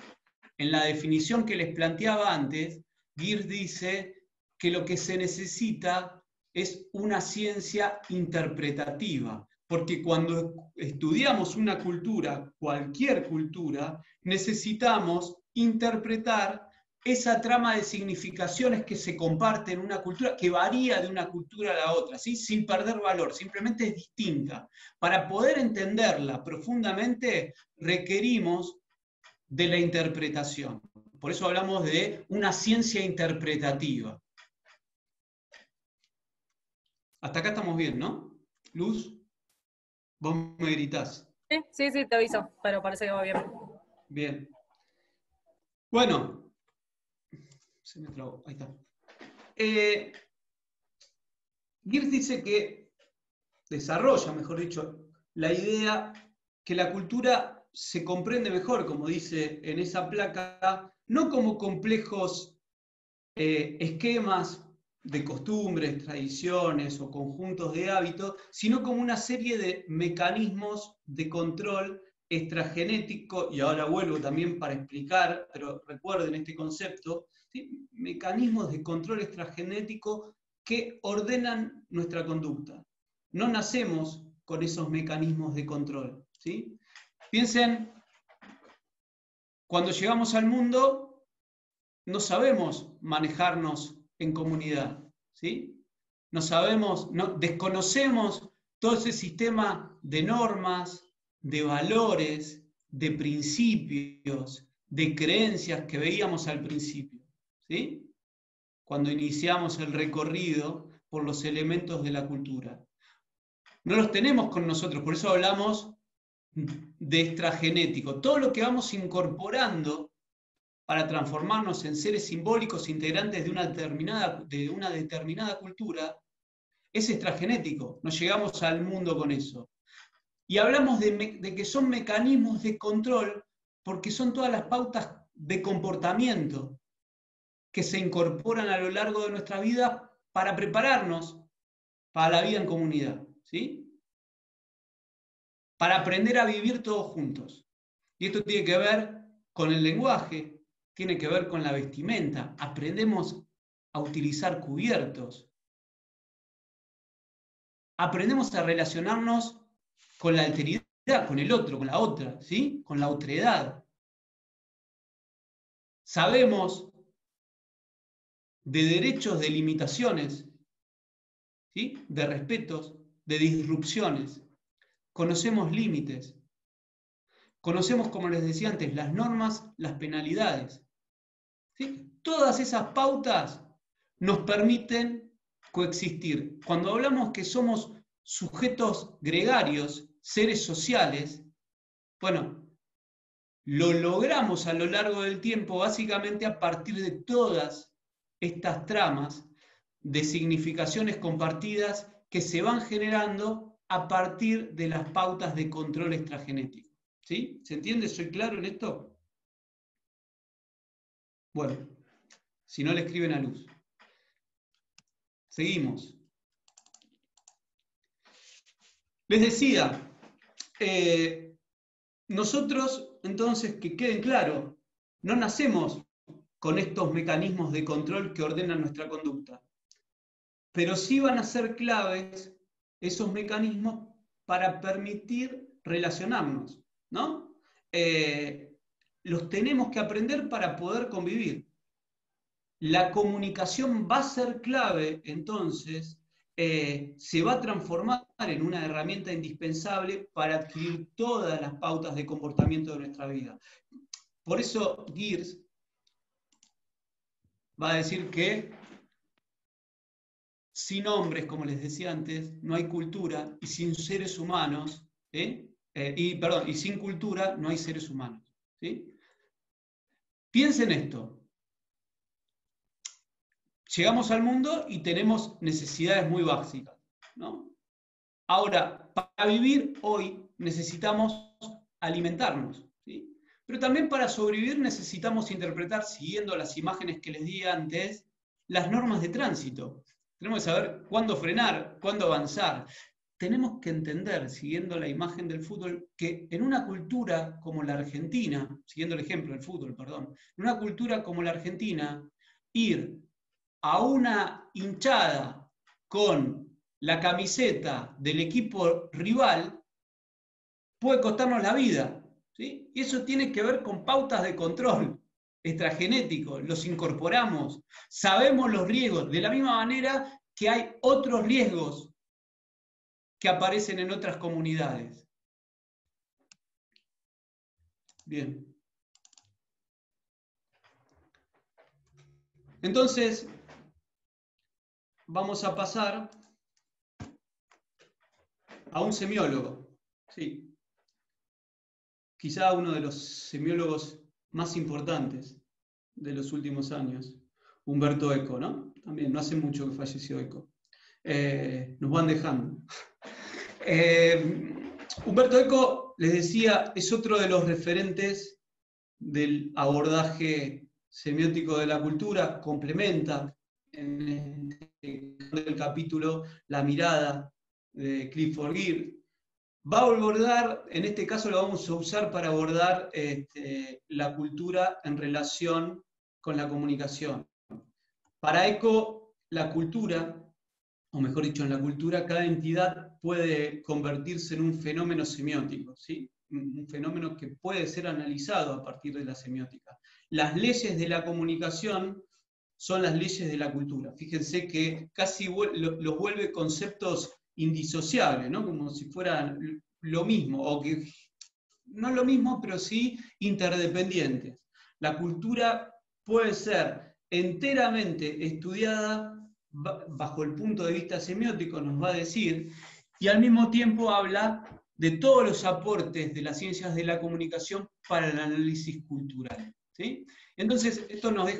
en la definición que les planteaba antes, Gears dice que lo que se necesita es una ciencia interpretativa, porque cuando estudiamos una cultura, cualquier cultura, necesitamos interpretar esa trama de significaciones que se comparte en una cultura, que varía de una cultura a la otra, ¿sí? Sin perder valor, simplemente es distinta. Para poder entenderla profundamente, requerimos de la interpretación. Por eso hablamos de una ciencia interpretativa. Hasta acá estamos bien, ¿no? Luz, vos me gritás. Sí, te aviso, pero parece que va bien. Bien. Bueno, se me trabó, ahí está. Gears dice que desarrolla, mejor dicho, la idea que la cultura se comprende mejor, como dice en esa placa, no como complejos esquemas de costumbres, tradiciones o conjuntos de hábitos, sino como una serie de mecanismos de control extragenético, y ahora vuelvo también para explicar, pero recuerden este concepto, ¿sí? Mecanismos de control extragenético que ordenan nuestra conducta. No nacemos con esos mecanismos de control, ¿sí? Piensen, cuando llegamos al mundo, no sabemos manejarnos en comunidad, ¿sí? Desconocemos todo ese sistema de normas, de valores, de principios, de creencias que veíamos al principio, ¿sí? Cuando iniciamos el recorrido por los elementos de la cultura. No los tenemos con nosotros, por eso hablamos de extragenético. Todo lo que vamos incorporando para transformarnos en seres simbólicos integrantes de una determinada cultura, es extragenético. Nos llegamos al mundo con eso. Y hablamos de que son mecanismos de control porque son todas las pautas de comportamiento que se incorporan a lo largo de nuestra vida para prepararnos para la vida en comunidad, ¿sí? Para aprender a vivir todos juntos. Y esto tiene que ver con el lenguaje, tiene que ver con la vestimenta. Aprendemos a utilizar cubiertos. Aprendemos a relacionarnos con la alteridad, con el otro, con la otra, ¿sí? Con la otredad. Sabemos de derechos, de limitaciones, ¿sí? De respetos, de disrupciones. Conocemos límites. Conocemos, como les decía antes, las normas, las penalidades. ¿Sí? Todas esas pautas nos permiten coexistir. Cuando hablamos que somos sujetos gregarios, seres sociales, bueno, lo logramos a lo largo del tiempo básicamente a partir de todas estas tramas de significaciones compartidas que se van generando a partir de las pautas de control extragenético. ¿Sí? ¿Se entiende? ¿Soy claro en esto? Bueno, si no le escriben a Luz. Seguimos. Les decía, nosotros, entonces, que queden claro, no nacemos con estos mecanismos de control que ordenan nuestra conducta, pero sí van a ser claves esos mecanismos para permitir relacionarnos, ¿no? Los tenemos que aprender para poder convivir. La comunicación va a ser clave, entonces, se va a transformar en una herramienta indispensable para adquirir todas las pautas de comportamiento de nuestra vida. Por eso Gears va a decir que sin hombres, como les decía antes, no hay cultura, y sin seres humanos, y sin cultura no hay seres humanos. ¿Sí? Piensen esto. Llegamos al mundo y tenemos necesidades muy básicas, ¿no? Ahora, para vivir hoy necesitamos alimentarnos, ¿sí? Pero también para sobrevivir necesitamos interpretar, siguiendo las imágenes que les di antes, las normas de tránsito. Tenemos que saber cuándo frenar, cuándo avanzar. Tenemos que entender, siguiendo la imagen del fútbol, que en una cultura como la Argentina, siguiendo el ejemplo del fútbol, perdón, en una cultura como la Argentina, ir a una hinchada con la camiseta del equipo rival puede costarnos la vida, ¿sí? Y eso tiene que ver con pautas de control extragenético, los incorporamos, sabemos los riesgos, de la misma manera que hay otros riesgos que aparecen en otras comunidades. Bien. Entonces, vamos a pasar a un semiólogo. Sí. Quizá uno de los semiólogos más importantes de los últimos años, Umberto Eco, ¿no? También, no hace mucho que falleció Eco. Nos van dejando. Umberto Eco, les decía, es otro de los referentes del abordaje semiótico de la cultura, complementa en el capítulo La mirada de Clifford Geertz. Va a abordar, en este caso lo vamos a usar para abordar la cultura en relación con la comunicación. Para Eco, la cultura, o mejor dicho, en la cultura, cada entidad puede convertirse en un fenómeno semiótico, ¿sí? Un fenómeno que puede ser analizado a partir de la semiótica. Las leyes de la comunicación son las leyes de la cultura. Fíjense que casi los vuelve conceptos indisociables, ¿no? Como si fueran lo mismo, o que no lo mismo, pero sí interdependientes. La cultura puede ser enteramente estudiada bajo el punto de vista semiótico, nos va a decir, y al mismo tiempo habla de todos los aportes de las ciencias de la comunicación para el análisis cultural, ¿sí? Entonces, esto nos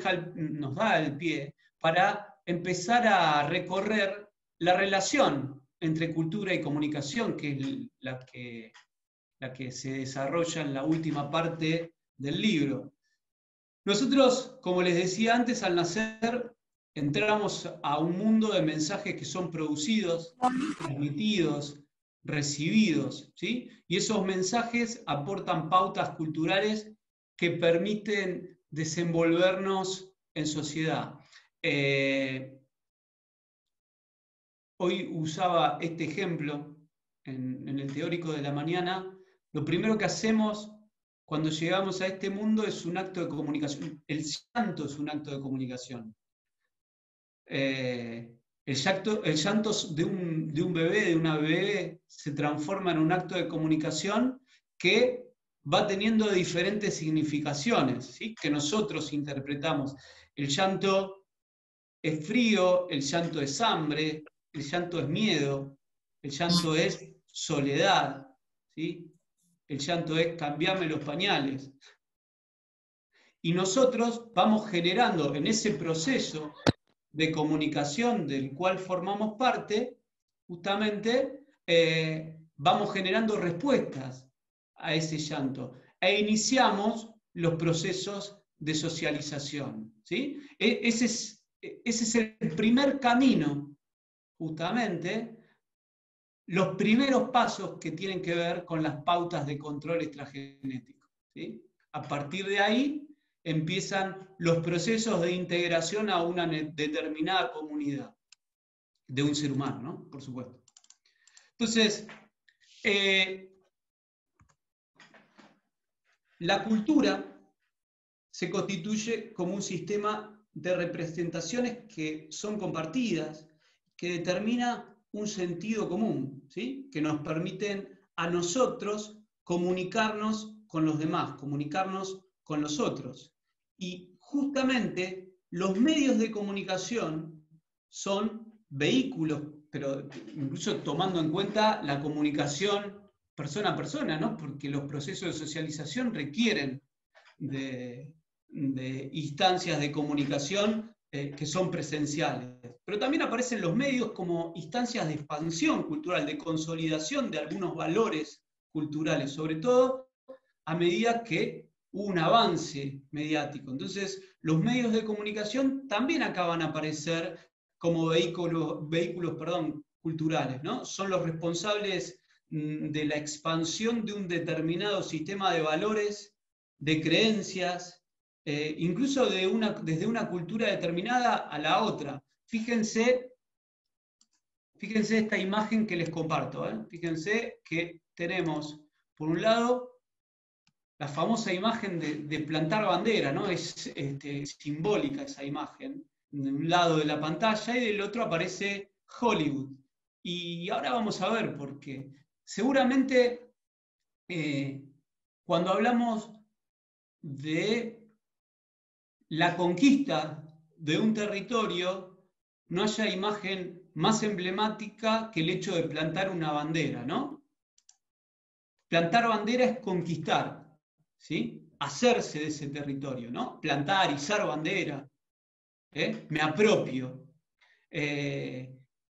da el pie para empezar a recorrer la relación entre cultura y comunicación, que es la que se desarrolla en la última parte del libro. Nosotros, como les decía antes, al nacer entramos a un mundo de mensajes que son producidos, transmitidos, recibidos, ¿sí? Y esos mensajes aportan pautas culturales que permiten desenvolvernos en sociedad. Hoy usaba este ejemplo en el teórico de la mañana. Lo primero que hacemos cuando llegamos a este mundo es un acto de comunicación. El llanto es un acto de comunicación. El llanto de un bebé, de una bebé, se transforma en un acto de comunicación que va teniendo diferentes significaciones, ¿sí? Que nosotros interpretamos. El llanto es frío, el llanto es hambre, el llanto es miedo, el llanto es soledad, ¿sí? El llanto es cambiarme los pañales. Y nosotros vamos generando en ese proceso de comunicación del cual formamos parte, justamente vamos generando respuestas a ese llanto e iniciamos los procesos de socialización, ¿sí? Ese es el primer camino, justamente, los primeros pasos que tienen que ver con las pautas de control extragenético, ¿sí? A partir de ahí empiezan los procesos de integración a una determinada comunidad de un ser humano, ¿no? Por supuesto. Entonces, la cultura se constituye como un sistema de representaciones que son compartidas, que determina un sentido común, ¿sí? Que nos permiten a nosotros comunicarnos con los demás, comunicarnos con los otros. Y justamente los medios de comunicación son vehículos, pero incluso tomando en cuenta la comunicación persona a persona, ¿no? Porque los procesos de socialización requieren de instancias de comunicación que son presenciales. Pero también aparecen los medios como instancias de expansión cultural, de consolidación de algunos valores culturales, sobre todo a medida que hubo un avance mediático. Entonces, los medios de comunicación también acaban a aparecer como vehículos culturales, ¿no? Son los responsables de la expansión de un determinado sistema de valores, de creencias, incluso desde una cultura determinada a la otra. Fíjense esta imagen que les comparto. Fíjense que tenemos, por un lado, la famosa imagen de plantar bandera, ¿no? Es simbólica esa imagen. De un lado de la pantalla y del otro aparece Hollywood. Y ahora vamos a ver por qué. Seguramente cuando hablamos de la conquista de un territorio, no haya imagen más emblemática que el hecho de plantar una bandera, ¿no? Plantar bandera es conquistar, ¿sí? Hacerse de ese territorio, ¿no? Plantar, izar bandera, me apropio.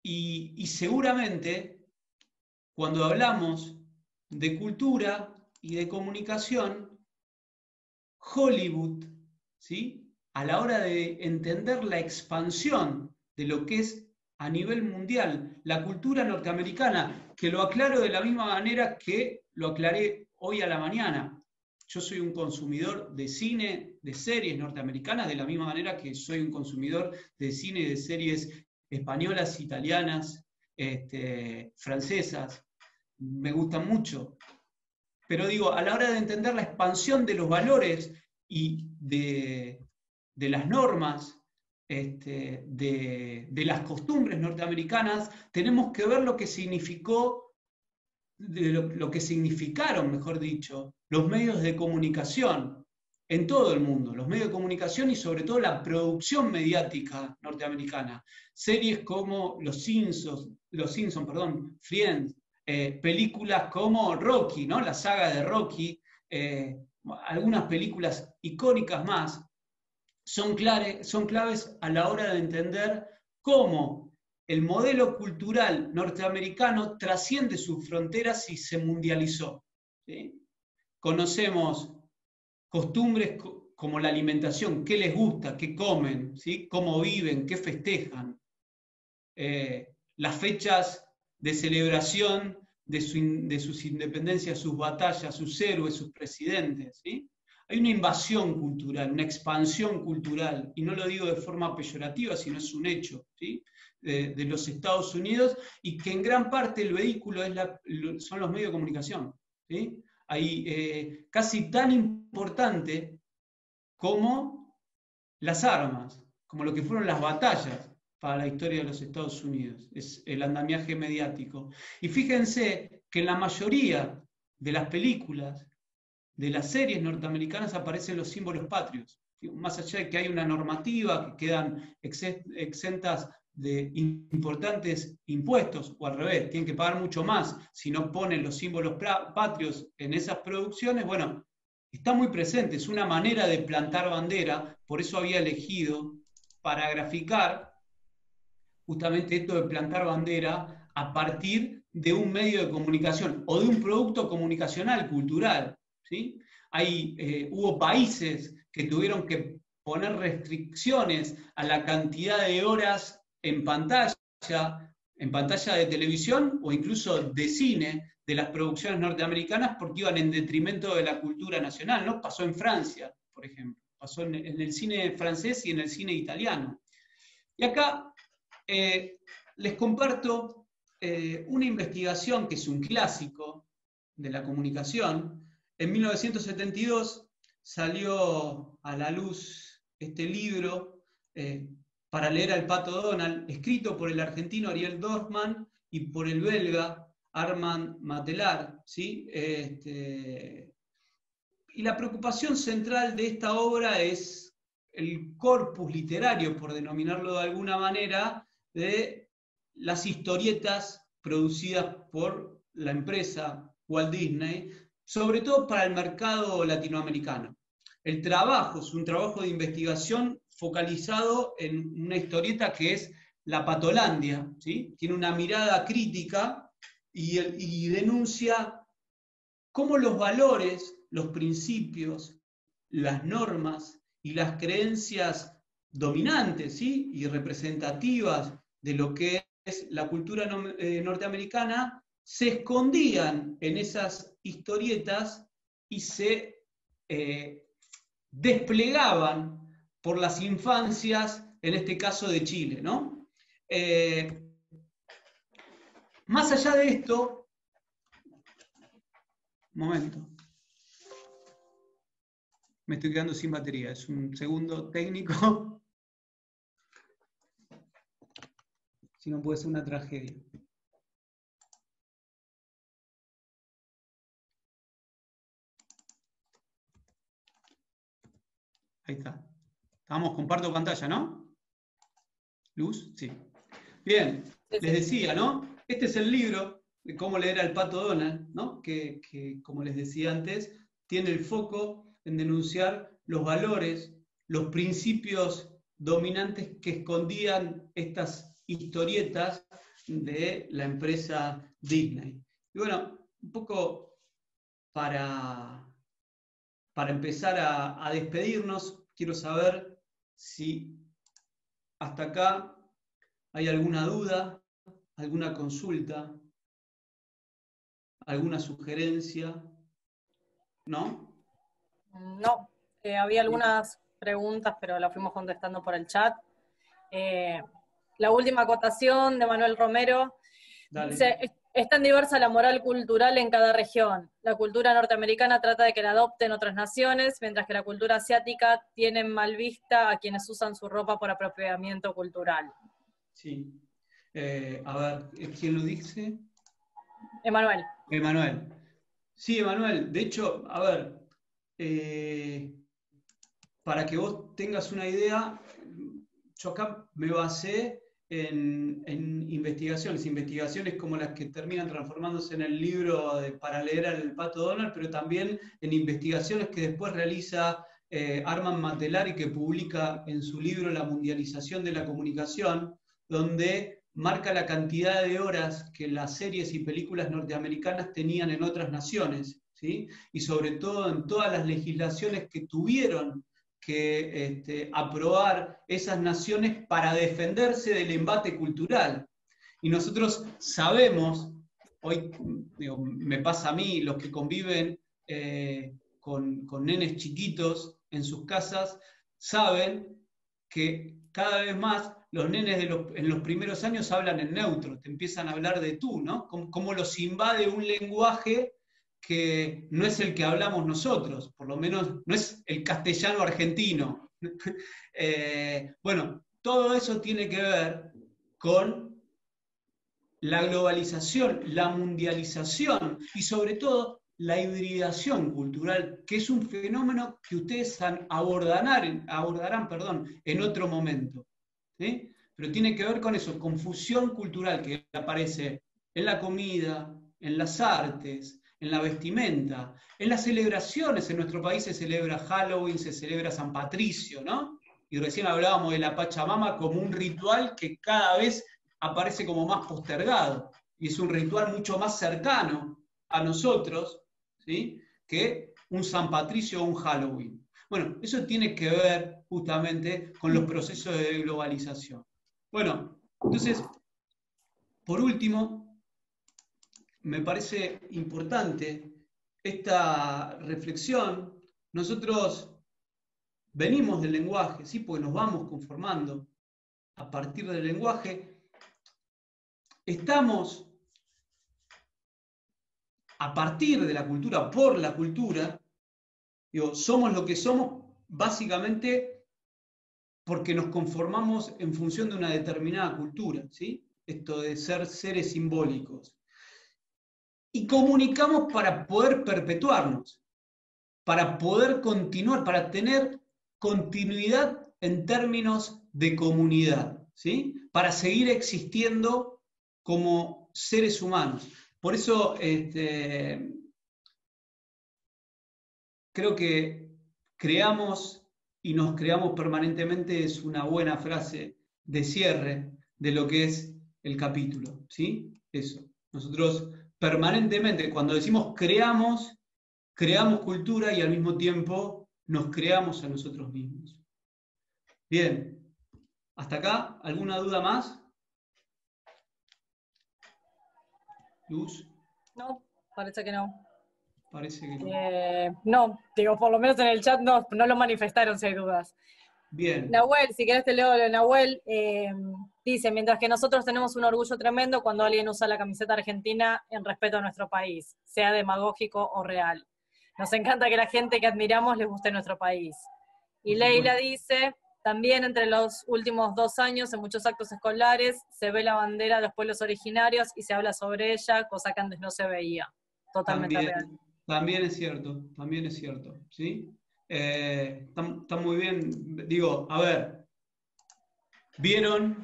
Y seguramente cuando hablamos de cultura y de comunicación, Hollywood, ¿sí? A la hora de entender la expansión de lo que es a nivel mundial la cultura norteamericana, que lo aclaro de la misma manera que lo aclaré hoy a la mañana. Yo soy un consumidor de cine, de series norteamericanas, de la misma manera que soy un consumidor de cine y de series españolas, italianas, francesas. Me gustan mucho. Pero digo, a la hora de entender la expansión de los valores y de las normas, de las costumbres norteamericanas, tenemos que ver lo que significó, lo que significaron, mejor dicho, los medios de comunicación en todo el mundo, los medios de comunicación y sobre todo la producción mediática norteamericana. Series como Los Simpsons, Friends, películas como Rocky, ¿no? La saga de Rocky, algunas películas icónicas más, son claves a la hora de entender cómo el modelo cultural norteamericano trasciende sus fronteras y se mundializó, ¿sí? Conocemos costumbres como la alimentación, qué les gusta, qué comen, ¿sí? Cómo viven, qué festejan, las fechas de celebración de sus independencias, sus batallas, sus héroes, sus presidentes, ¿sí? Hay una invasión cultural, una expansión cultural, y no lo digo de forma peyorativa, sino es un hecho, ¿sí? De los Estados Unidos, y que en gran parte el vehículo son los medios de comunicación, ¿sí? Hay casi tan importante como las armas, como lo que fueron las batallas para la historia de los Estados Unidos, es el andamiaje mediático. Y fíjense que en la mayoría de las películas, de las series norteamericanas, aparecen los símbolos patrios. Más allá de que hay una normativa, que quedan exentas de importantes impuestos, o al revés, tienen que pagar mucho más si no ponen los símbolos patrios en esas producciones, bueno, está muy presente, es una manera de plantar bandera, por eso había elegido para graficar justamente esto de plantar bandera a partir de un medio de comunicación o de un producto comunicacional, cultural, ¿sí? Hubo países que tuvieron que poner restricciones a la cantidad de horas en pantalla de televisión o incluso de cine de las producciones norteamericanas porque iban en detrimento de la cultura nacional, ¿no? Pasó en Francia, por ejemplo, pasó en el cine francés y en el cine italiano. Y acá les comparto una investigación que es un clásico de la comunicación. En 1972 salió a la luz este libro para leer al Pato Donald, escrito por el argentino Ariel Dorfman y por el belga Armand Matelar, ¿sí? Y la preocupación central de esta obra es el corpus literario, por denominarlo de alguna manera, de las historietas producidas por la empresa Walt Disney, sobre todo para el mercado latinoamericano. El trabajo es un trabajo de investigación focalizado en una historieta que es La Patolandia, ¿sí? Tiene una mirada crítica y denuncia cómo los valores, los principios, las normas y las creencias dominantes, ¿sí? Y representativas de lo que es la cultura norteamericana se escondían en esas historietas y se desplegaban por las infancias, en este caso de Chile, ¿no? Más allá de esto, un momento, me estoy quedando sin batería, es un segundo técnico, si no puede ser una tragedia. Ahí está. Estamos, comparto pantalla, ¿no? ¿Luz? Sí. Bien, les decía, ¿no? Este es el libro de cómo leer al Pato Donald, ¿no? Que, como les decía antes, tiene el foco en denunciar los valores, los principios dominantes que escondían estas historietas de la empresa Disney. Y bueno, un poco para empezar a despedirnos, quiero saber si hasta acá hay alguna duda, alguna consulta, alguna sugerencia, ¿no? No, había algunas preguntas, pero las fuimos contestando por el chat. La última acotación de Manuel Romero dice: es tan diversa la moral cultural en cada región. La cultura norteamericana trata de que la adopten otras naciones, mientras que la cultura asiática tiene mal vista a quienes usan su ropa por apropiamiento cultural. Sí. A ver, ¿quién lo dice? Emanuel. Emanuel. Sí, Emanuel. De hecho, a ver, para que vos tengas una idea, yo acá me basé en investigaciones como las que terminan transformándose en el libro para leer al Pato Donald, pero también en investigaciones que después realiza Armand Matelar y que publica en su libro La mundialización de la comunicación, donde marca la cantidad de horas que las series y películas norteamericanas tenían en otras naciones, ¿sí? Y sobre todo en todas las legislaciones que tuvieron que aprobar esas naciones para defenderse del embate cultural. Y nosotros sabemos, hoy digo, me pasa a mí, los que conviven con nenes chiquitos en sus casas, saben que cada vez más los nenes en los primeros años hablan en neutro, te empiezan a hablar de tú, ¿no? Cómo los invade un lenguaje que no es el que hablamos nosotros, por lo menos no es el castellano argentino. Bueno, todo eso tiene que ver con la globalización, la mundialización y sobre todo la hibridación cultural, que es un fenómeno que ustedes abordarán en otro momento. ¿Sí? Pero tiene que ver con eso, con fusión cultural que aparece en la comida, en las artes, en la vestimenta, en las celebraciones. En nuestro país se celebra Halloween, se celebra San Patricio, ¿no? Y recién hablábamos de la Pachamama como un ritual que cada vez aparece como más postergado. Y es un ritual mucho más cercano a nosotros, ¿sí? Que un San Patricio o un Halloween. Bueno, eso tiene que ver justamente con los procesos de globalización. Bueno, entonces, por último, me parece importante esta reflexión. Nosotros venimos del lenguaje, ¿sí? Porque nos vamos conformando a partir del lenguaje. Estamos a partir de la cultura, por la cultura, digo, somos lo que somos básicamente porque nos conformamos en función de una determinada cultura, ¿sí? Esto de ser seres simbólicos. Y comunicamos para poder perpetuarnos, para poder continuar, para tener continuidad en términos de comunidad, ¿sí? Para seguir existiendo como seres humanos. Por eso creo que creamos y nos creamos permanentemente es una buena frase de cierre de lo que es el capítulo, ¿sí? Eso. Nosotros permanentemente, cuando decimos creamos cultura y al mismo tiempo nos creamos a nosotros mismos. Bien, ¿hasta acá? ¿Alguna duda más? ¿Luz? No, parece que no. Parece que no. No, digo, por lo menos en el chat no lo manifestaron si hay dudas. Bien. Nahuel, si querés te leo lo de Nahuel, dice, mientras que nosotros tenemos un orgullo tremendo cuando alguien usa la camiseta argentina en respeto a nuestro país, sea demagógico o real. Nos encanta que la gente que admiramos les guste nuestro país. Y Leila dice, también entre los últimos 2 años, en muchos actos escolares, se ve la bandera de los pueblos originarios y se habla sobre ella, cosa que antes no se veía. Totalmente real. También es cierto, ¿sí? Está muy bien, digo, a ver, vieron,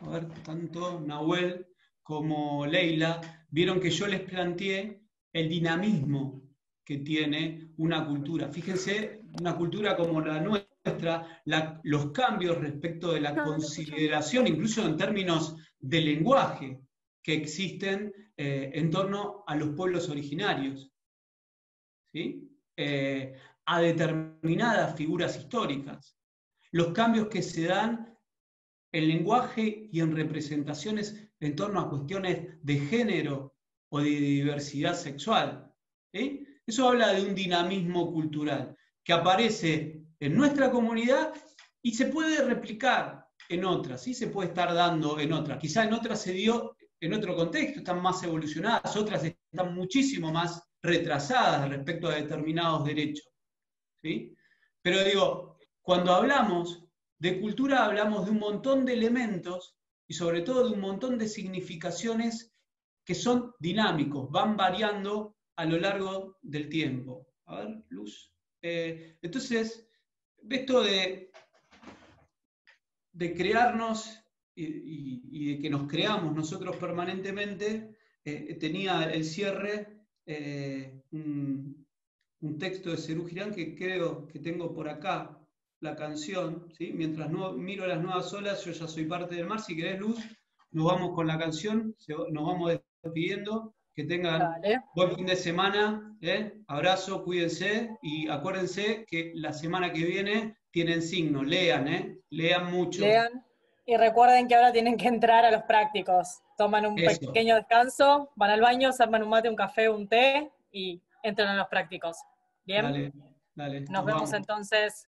a ver, tanto Nahuel como Leila, vieron que yo les planteé el dinamismo que tiene una cultura. Fíjense, una cultura como la nuestra, los cambios respecto de la consideración, incluso en términos de lenguaje, que existen en torno a los pueblos originarios, ¿sí? A determinadas figuras históricas. Los cambios que se dan en lenguaje y en representaciones en torno a cuestiones de género o de diversidad sexual. ¿Sí? Eso habla de un dinamismo cultural que aparece en nuestra comunidad y se puede replicar en otras, ¿sí? Se puede estar dando en otras. Quizá en otras se dio en otro contexto, están más evolucionadas, otras están muchísimo más retrasadas respecto a determinados derechos, ¿sí? Pero digo, cuando hablamos de cultura hablamos de un montón de elementos y sobre todo de un montón de significaciones que son dinámicos, van variando a lo largo del tiempo. A ver, Luz. Entonces, esto de crearnos y de que nos creamos nosotros permanentemente, tenía el cierre un texto de Serú Girán que creo que tengo por acá, la canción, ¿sí? Mientras miro las nuevas olas, yo ya soy parte del mar. Si querés, Luz, nos vamos con la canción, nos vamos despidiendo. Que tengan buen fin de semana, abrazo, cuídense y acuérdense que la semana que viene tienen signo, lean, lean mucho. Lean y recuerden que ahora tienen que entrar a los prácticos. Toman un pequeño descanso, van al baño, se arman un mate, un café, un té y entran a los prácticos. ¿Bien? Dale, Nos vemos entonces